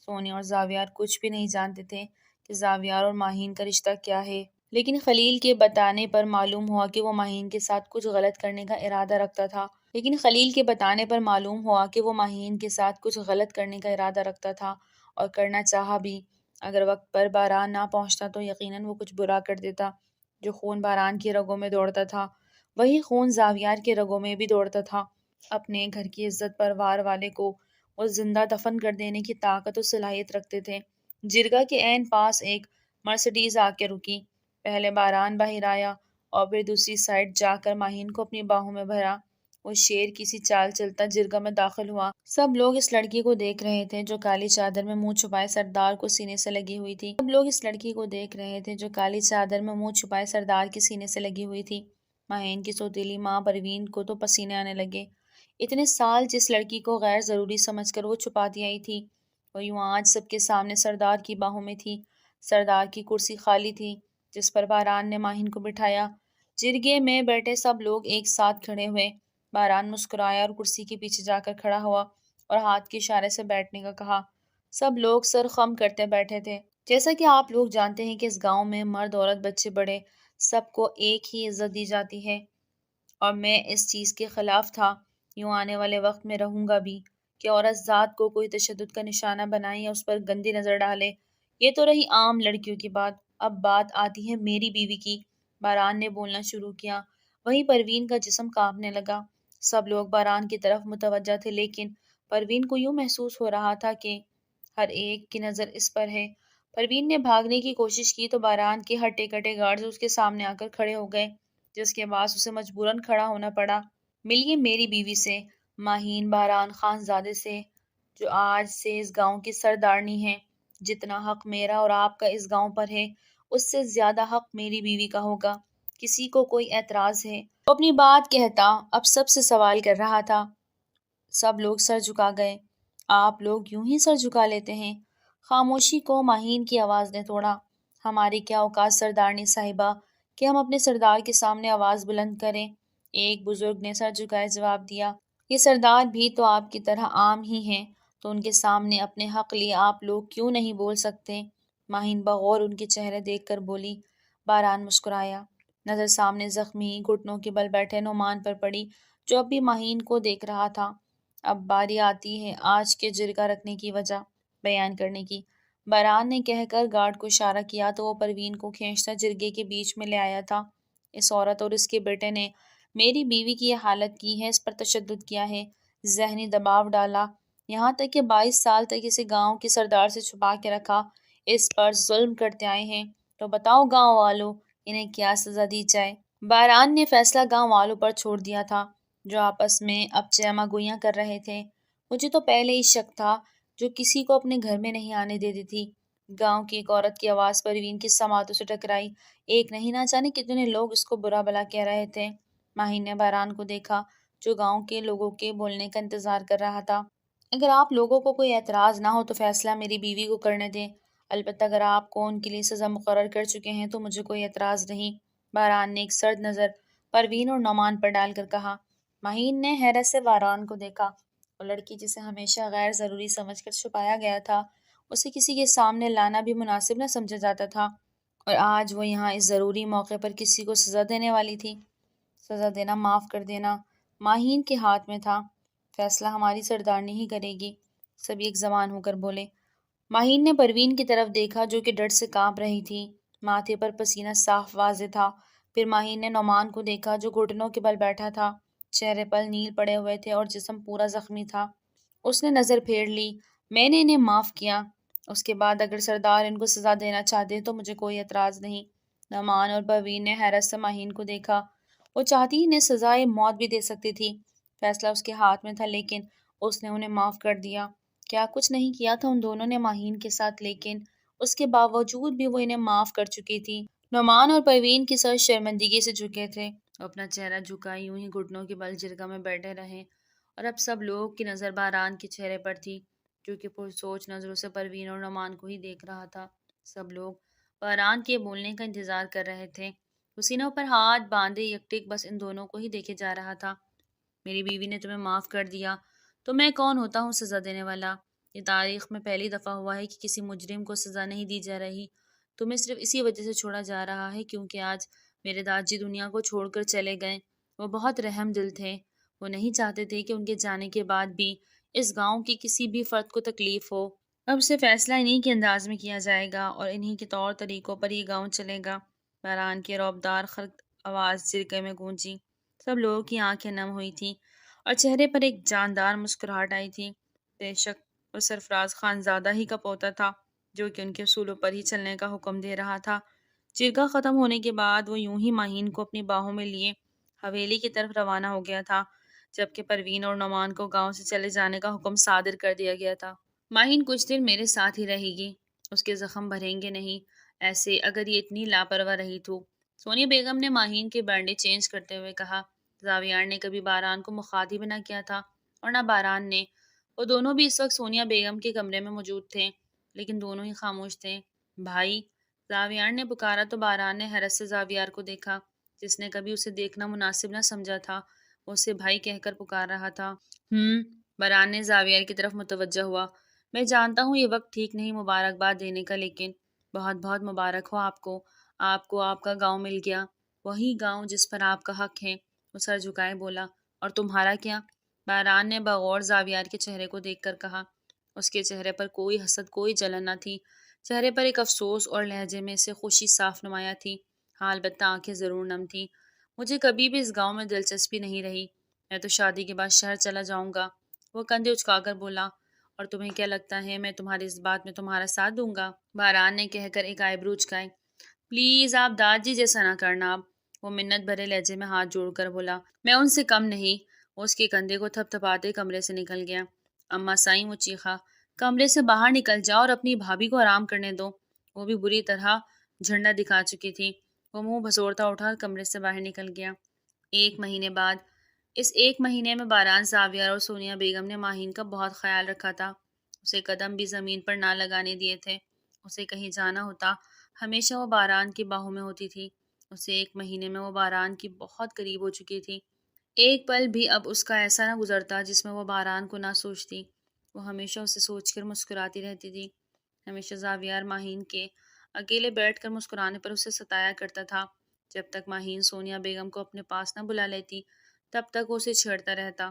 سونی اور زاویار کچھ بھی نہیں جانتے تھے کہ زاویار اور ماہین کا رشتہ کیا ہے، لیکن خلیل کے بتانے پر معلوم ہوا کہ وہ ماہین کے ساتھ کچھ غلط کرنے کا ارادہ رکھتا تھا اور کرنا چاہا بھی۔ اگر وقت پر باران نہ پہنچتا تو یقیناً وہ کچھ برا کر دیتا۔ جو خون باران کی رگوں میں دوڑتا تھا وہی خون زاویار کے رگوں میں بھی دوڑتا تھا۔ اپنے گھر کی عزت پروار والے کو وہ زندہ دفن کر دینے کی طاقت و صلاحیت رکھتے تھے۔ جرگہ کے عین پاس ایک مرسڈیز آ کے رکی۔ پہلے باران باہر آیا اور پھر دوسری سائڈ جا کر ماہین کو اپنی باہوں میں بھرا۔ وہ شیر کی سی چال چلتا جرگہ میں داخل ہوا۔ سب لوگ اس لڑکی کو دیکھ رہے تھے جو کالی چادر میں منہ چھپائے سردار کو سینے سے لگی ہوئی تھی۔ ماہین کی سوتیلی ماں پروین کو تو پسینے آنے لگے۔ اتنے سال جس لڑکی کو غیر ضروری سمجھ کر وہ چھپاتی آئی تھی، وہ یوں آج سب کے سامنے سردار کی باہوں میں تھی۔ سردار کی کرسی خالی تھی جس پر باران نے ماہین کو بٹھایا۔ جرگے میں بیٹھے سب لوگ ایک ساتھ کھڑے ہوئے۔ باران مسکرایا اور کرسی کے پیچھے جا کر کھڑا ہوا اور ہاتھ کے اشارے سے بیٹھنے کا کہا۔ سب لوگ سر خم کرتے بیٹھے تھے۔ جیسا کہ آپ لوگ جانتے ہیں کہ اس گاؤں میں مرد عورت بچے بڑے سب کو ایک ہی عزت دی جاتی ہے، اور میں اس چیز کے خلاف تھا، یوں آنے والے وقت میں رہوں گا بھی، کہ عورت ذات کو کوئی تشدد کا نشانہ بنائے یا اس پر گندی نظر ڈالے۔ یہ تو رہی عام لڑکیوں کی بات، اب بات آتی ہے میری بیوی کی۔ باران نے بولنا شروع کیا۔ وہیں پروین کا جسم کانپنے لگا۔ سب لوگ باران کی طرف متوجہ تھے، لیکن پروین کو یوں محسوس ہو رہا تھا کہ ہر ایک کی نظر اس پر ہے۔ پروین نے بھاگنے کی کوشش کی تو باران کے ہٹے کٹے گارڈز اس کے سامنے آ کر کھڑے ہو گئے، جس کے بعد اسے مجبوراً کھڑا ہونا پڑا۔ ملیے میری بیوی سے، ماہین باران خان زادے سے، جو آج سے اس گاؤں کی سردارنی ہے۔ جتنا حق میرا اور آپ کا اس گاؤں پر ہے، اس سے زیادہ حق میری بیوی کا ہوگا۔ کسی کو کوئی اعتراض ہے؟ وہ اپنی بات کہتا اب سب سے سوال کر رہا تھا۔ سب لوگ سر جھکا گئے۔ آپ لوگ یوں ہی سر جھکا لیتے ہیں؟ خاموشی کو ماہین کی آواز نے توڑا۔ ہماری کیا اوقات سردارنی صاحبہ کہ ہم اپنے سردار کے سامنے آواز بلند کریں؟ ایک بزرگ نے سر جھکائے جواب دیا۔ یہ سردار بھی تو آپ کی طرح عام ہی ہیں، تو ان کے سامنے اپنے حق لیے آپ لوگ کیوں نہیں بول سکتے؟ ماہین بغور ان کے چہرے دیکھ کر بولی۔ باران مسکرایا۔ نظر سامنے زخمی گھٹنوں کے بل بیٹھے نعمان پر پڑی، جو اب بھی ماہین کو دیکھ رہا تھا۔ اب باری آتی ہے آج کے جرگہ رکھنے کی وجہ بیان کرنے کی، باران نے کہہ کر گارڈ کو اشارہ کیا تو وہ پروین کو کھینچتا جرگے کے بیچ میں لے آیا تھا۔ اس عورت اور اس کے بیٹے نے میری بیوی کی یہ حالت کی ہے، اس پر تشدد کیا ہے، ذہنی دباؤ ڈالا، یہاں تک کہ 22 سال تک اسے گاؤں کے سردار سے چھپا کے رکھا، اس پر ظلم کرتے آئے ہیں۔ تو بتاؤ گاؤں والوں، انہیں کیا سزا دی جائے؟ باران نے فیصلہ گاؤں والوں پر چھوڑ دیا تھا، جو آپس میں اب چیما گوئیاں کر رہے تھے۔ مجھے تو پہلے ہی شک تھا، جو کسی کو اپنے گھر میں نہیں آنے دیتی تھی۔ گاؤں کی ایک عورت کی آواز پروین کی سماعتوں سے ٹکرائی۔ ایک نہیں، نہ جانے کتنے لوگ اس کو برا بھلا کہہ رہے تھے۔ ماہین نے باران کو دیکھا، جو گاؤں کے لوگوں کے بولنے کا انتظار کر رہا تھا۔ اگر آپ لوگوں کو کوئی اعتراض نہ ہو تو فیصلہ میری بیوی کو کرنے دیں، البتہ اگر آپ کو ان کے لیے سزا مقرر کر چکے ہیں تو مجھے کوئی اعتراض نہیں۔ باران نے ایک سرد نظر پروین اور نعمان پر ڈال کر کہا۔ ماہین نے حیرت سے باران کو دیکھا۔ وہ لڑکی جسے ہمیشہ غیر ضروری سمجھ کر چھپایا گیا تھا، اسے کسی کے سامنے لانا بھی مناسب نہ سمجھا جاتا تھا، اور آج وہ یہاں اس ضروری موقع پر کسی کو سزا دینے والی تھی۔ سزا دینا، معاف کر دینا ماہین کے ہاتھ میں تھا، فیصلہ ہماری سردارنی ہی کرے گی، سب ایک زبان ہو کر بولے۔ ماہین نے پروین کی طرف دیکھا جو کہ ڈر سے کانپ رہی تھی، ماتھے پر پسینہ صاف واضح تھا۔ پھر ماہین نے نعمان کو دیکھا جو گھٹنوں کے بل بیٹھا تھا، چہرے پر نیل پڑے ہوئے تھے اور جسم پورا زخمی تھا۔ اس نے نظر پھیر لی۔ میں نے انہیں معاف کیا، اس کے بعد اگر سردار ان کو سزا دینا چاہتے تو مجھے کوئی اعتراض نہیں۔ نعمان اور پروین نے حیرت سے ماہین کو دیکھا۔ وہ چاہتی انہیں سزائے موت بھی دے سکتی تھی، فیصلہ اس کے ہاتھ میں تھا، لیکن اس نے انہیں معاف کر دیا۔ کیا کچھ نہیں کیا تھا ان دونوں نے ماہین کے ساتھ، لیکن اس کے باوجود بھی وہ انہیں معاف کر چکی تھی۔ نعمان اور پروین کے سر شرمندگی سے جھکے تھے، وہ اپنا چہرہ جھکائے یوں ہی گھٹنوں کے بل جرگہ میں بیٹھے رہے، اور اب سب لوگ کی نظر باران کے چہرے پر تھی، جو کہ پرسوچ نظروں سے پروین اور نعمان کو ہی دیکھ رہا تھا۔ سب لوگ باران کے بولنے کا انتظار کر رہے تھے۔ وہ سینوں پر ہاتھ باندھے یکٹک بس ان دونوں کو ہی دیکھے جا رہا تھا۔ میری بیوی نے تمہیں معاف کر دیا تو میں کون ہوتا ہوں سزا دینے والا؟ یہ تاریخ میں پہلی دفعہ ہوا ہے کہ کسی مجرم کو سزا نہیں دی جا رہی. تمہیں صرف اسی وجہ سے چھوڑا جا رہا ہے کیونکہ آج میرے دادا دنیا کو چھوڑ کر چلے گئے. وہ بہت رحم دل تھے. وہ نہیں چاہتے تھے کہ ان کے جانے کے بعد بھی اس گاؤں کی کسی بھی فرد کو تکلیف ہو. اب سے فیصلہ انہی کے انداز میں کیا جائے گا اور انہی کے طور طریقوں پر یہ گاؤں چلے گا. باران کی رعبدار خرد آواز جرگے میں گونجی. سب لوگوں کی آنکھیں نم ہوئی تھیں اور چہرے پر ایک جاندار مسکراہٹ آئی تھی. بے شک وہ سرفراز خان زادہ ہی کا پوتا تھا جو کہ ان کے اصولوں پر ہی چلنے کا حکم دے رہا تھا. جرگہ ختم ہونے کے بعد وہ یوں ہی ماہین کو اپنی باہوں میں لیے حویلی کی طرف روانہ ہو گیا تھا جبکہ پروین اور نعمان کو گاؤں سے چلے جانے کا حکم صادر کر دیا گیا تھا. ماہین کچھ دن میرے ساتھ ہی رہے گی. اس کے زخم بھریں گے نہیں ایسے اگر یہ اتنی لاپرواہ رہی تو. سونیا بیگم نے ماہین کے بینڈیج چینج کرتے ہوئے کہا. زاویار نے کبھی باران کو مخاطب نہ کیا تھا اور نہ باران نے. وہ دونوں بھی اس وقت سونیا بیگم کے کمرے میں موجود تھے لیکن دونوں ہی خاموش تھے. بھائی، زاویار نے پکارا تو باران نے حیرت سے زاویار کو دیکھا. جس نے کبھی اسے دیکھنا مناسب نہ سمجھا تھا وہ اسے بھائی کہہ کر پکار رہا تھا. باران نے زاویار کی طرف متوجہ ہوا. میں جانتا ہوں یہ وقت ٹھیک نہیں مبارکباد دینے کا لیکن بہت بہت مبارک ہو آپ کو. آپ کو آپ کا گاؤں مل گیا. وہی گاؤں جس پر آپ کا حق ہے. وہ سر جھکائے بولا. اور تمہارا کیا؟ باران نے بغور زاویار کے چہرے کو دیکھ کر کہا. اس کے چہرے پر کوئی حسد کوئی جلن نہ تھی. چہرے پر ایک افسوس اور لہجے میں سے خوشی صاف نمایاں تھی. ہاں البتہ آنکھیں ضرور نم تھیں. مجھے کبھی بھی اس گاؤں میں دلچسپی نہیں رہی. میں تو شادی کے بعد شہر چلا جاؤں گا. وہ کندھے اچکا کر بولا. اور تمہیں کیا لگتا ہے میں تمہاری اس بات میں تمہارا ساتھ دوں گا؟ باران نے کہہ کر ایک آئی برو اچکائے. پلیز آپ داد جی جیسا نہ کرنا. آپ وہ منت بھرے لہجے میں ہاتھ جوڑ کر بولا. میں ان سے کم نہیں. وہ اس کے کندھے کو تھپ تھپاتے کمرے سے نکل گیا. اما سائیں، وہ چیخا، کمرے سے باہر نکل جاؤ اور اپنی بھابھی کو آرام کرنے دو. وہ بھی بری طرح جھنڈا دکھا چکی تھی. وہ منہ بھسورتا اٹھا کمرے سے باہر نکل گیا. 1 مہینے بعد. اس 1 مہینے میں باران، زاویار اور سونیا بیگم نے ماہین کا بہت خیال رکھا تھا. اسے قدم بھی زمین پر نہ لگانے دیے تھے. اسے کہیں جانا ہوتا ہمیشہ وہ باران کی باہوں میں ہوتی تھی. اسے 1 مہینے میں وہ باران کی بہت قریب ہو چکی تھی. ایک پل بھی اب اس کا ایسا نہ گزرتا جس میں وہ باران کو نہ سوچتی. وہ ہمیشہ اسے سوچ کر مسکراتی رہتی تھی. ہمیشہ زاویار ماہین کے اکیلے بیٹھ کر مسکرانے پر اسے ستایا کرتا تھا. جب تک ماہین سونیا بیگم کو اپنے پاس نہ بلا لیتی تب تک وہ اسے چھیڑتا رہتا.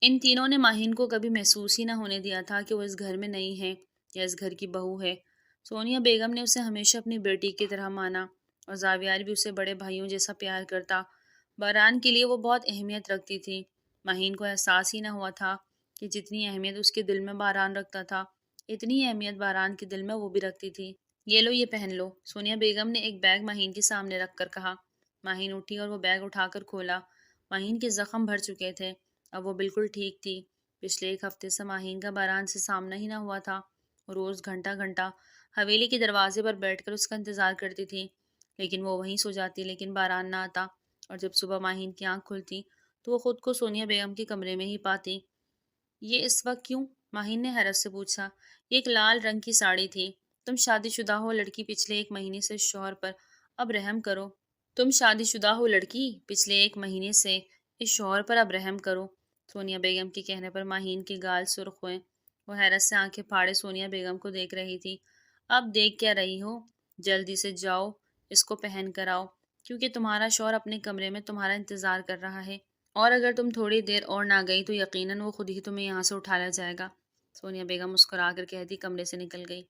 ان تینوں نے ماہین کو کبھی محسوس ہی نہ ہونے دیا تھا کہ وہ اس گھر میں نہیں ہے یا اس گھر کی بہو ہے. سونیا بیگم نے اسے ہمیشہ اپنی بیٹی کی طرح مانا اور زاویار بھی اسے بڑے بھائیوں جیسا پیار کرتا. باران کے لیے وہ بہت اہمیت رکھتی تھی. ماہین کو احساس ہی نہ ہوا تھا کہ جتنی اہمیت اس کے دل میں باران رکھتا تھا اتنی اہمیت باران کے دل میں وہ بھی رکھتی تھی. یہ لو، یہ پہن لو. سونیا بیگم نے ایک بیگ ماہین کے سامنے رکھ کر کہا. ماہین اٹھی اور وہ بیگ اٹھا کر کھولا. ماہین کے زخم بھر چکے تھے. اب وہ بالکل ٹھیک تھی. پچھلے 1 ہفتے سے ماہین کا باران سے سامنا ہی نہ ہوا تھا. روز گھنٹہ گھنٹہ حویلی کے دروازے پر بیٹھ کر اس کا انتظار کرتی تھی لیکن وہ وہیں سو جاتی لیکن باران نہ آتا. اور جب صبح ماہین کی آنکھ کھلتی تو وہ خود کو سونیا بیگم کے کمرے میں ہی پاتی. یہ اس وقت کیوں؟ ماہین نے حیرت سے پوچھا. یہ ایک لال رنگ کی ساڑی تھی. تم شادی شدہ ہو لڑکی، پچھلے 1 مہینے سے شوہر پر اب رحم کرو. تم شادی شدہ ہو لڑکی، پچھلے 1 مہینے سے اس شوہر پر اب رحم کرو. سونیا بیگم کے کہنے پر ماہین کے گال سرخ ہوئے. وہ حیرت سے آنکھیں پھاڑے سونیا بیگم کو دیکھ رہی تھی. اب دیکھ کیا رہی ہو؟ جلدی سے جاؤ اس کو پہن کر آؤ کیونکہ تمہارا شوہر اپنے کمرے میں تمہارا انتظار کر رہا ہے اور اگر تم تھوڑی دیر اور نہ گئی تو یقیناً وہ خود ہی تمہیں یہاں سے اٹھا لیا جائے گا. سونیا بیگم مسکرا کر کہتی کمرے سے نکل گئی.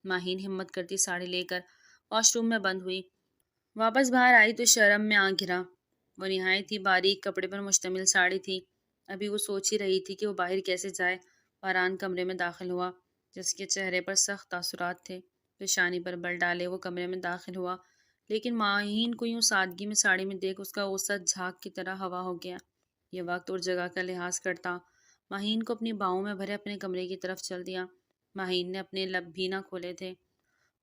ماہین ہمت کرتی ساڑی لے کر واش روم میں بند ہوئی. واپس باہر آئی تو شرم میں آنکھ گھرا. وہ نہایت ہی باریک کپڑے پر مشتمل ساڑی تھی. ابھی وہ سوچ ہی رہی تھی کہ وہ باہر کیسے جائے. باران کمرے میں داخل ہوا جس کے چہرے پر سخت تاثرات تھے. پیشانی پر بل ڈالے وہ کمرے میں داخل ہوا لیکن ماہین کو یوں سادگی میں ساڑی میں دیکھ اس کا غصہ جھاگ کی طرح ہوا ہو گیا. یہ وقت اور جگہ کا لحاظ کرتا ماہین کو اپنی باہوں میں بھرے اپنے کمرے کی طرف چل دیا. ماہین نے اپنے لب بھی نہ کھولے تھے.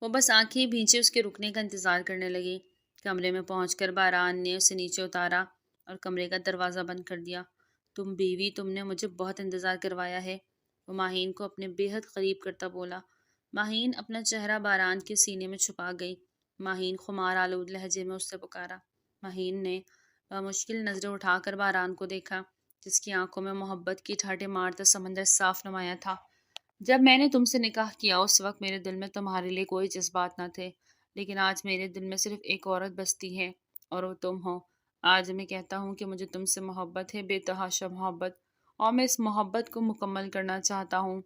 وہ بس آنکھیں بھیجے اس کے رکنے کا انتظار کرنے لگی. کمرے میں پہنچ کر باران نے اسے نیچے اتارا اور کمرے کا دروازہ بند کر دیا. تم بیوی، تم نے مجھے بہت انتظار کروایا ہے. وہ ماہین کو اپنے بے حد قریب کرتا بولا. ماہین اپنا چہرہ باران کے سینے میں چھپا گئی. ماہین خمار آلود لہجے میں اس سے پکارا. ماہین نے مشکل نظریں اٹھا کر باران کو دیکھا جس کی آنکھوں میں محبت کی ٹھاٹھیں مارتا سمندر صاف نمایاں تھا. جب میں نے تم سے نکاح کیا اس وقت میرے دل میں تمہارے لیے کوئی جذبات نہ تھے، لیکن آج میرے دل میں صرف ایک عورت بستی ہے اور وہ تم ہو۔ آج میں کہتا ہوں کہ مجھے تم سے محبت ہے، بے تحاشا محبت، اور میں اس محبت کو مکمل کرنا چاہتا ہوں۔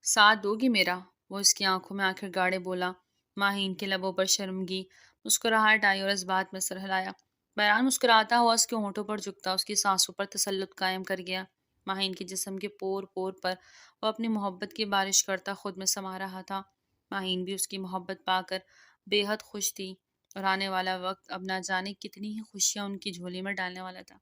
ساتھ دو گی میرا؟ وہ اس کی آنکھوں میں آنکھیں گاڑے بولا۔ ماہین کے لبوں پر شرمگی مسکراہٹ آئی اور اس بات میں سر ہلایا۔ بیران مسکراتا ہوا اس کے ہونٹوں پر جھکتا اس کی سانسوں پر تسلط قائم کر گیا۔ ماہین کے جسم کے پور پور پر وہ اپنی محبت کی بارش کرتا خود میں سما رہا تھا۔ ماہین بھی اس کی محبت پا کر بے حد خوش تھی اور آنے والا وقت اب نہ جانے کتنی ہی خوشیاں ان کی جھولی میں ڈالنے والا تھا۔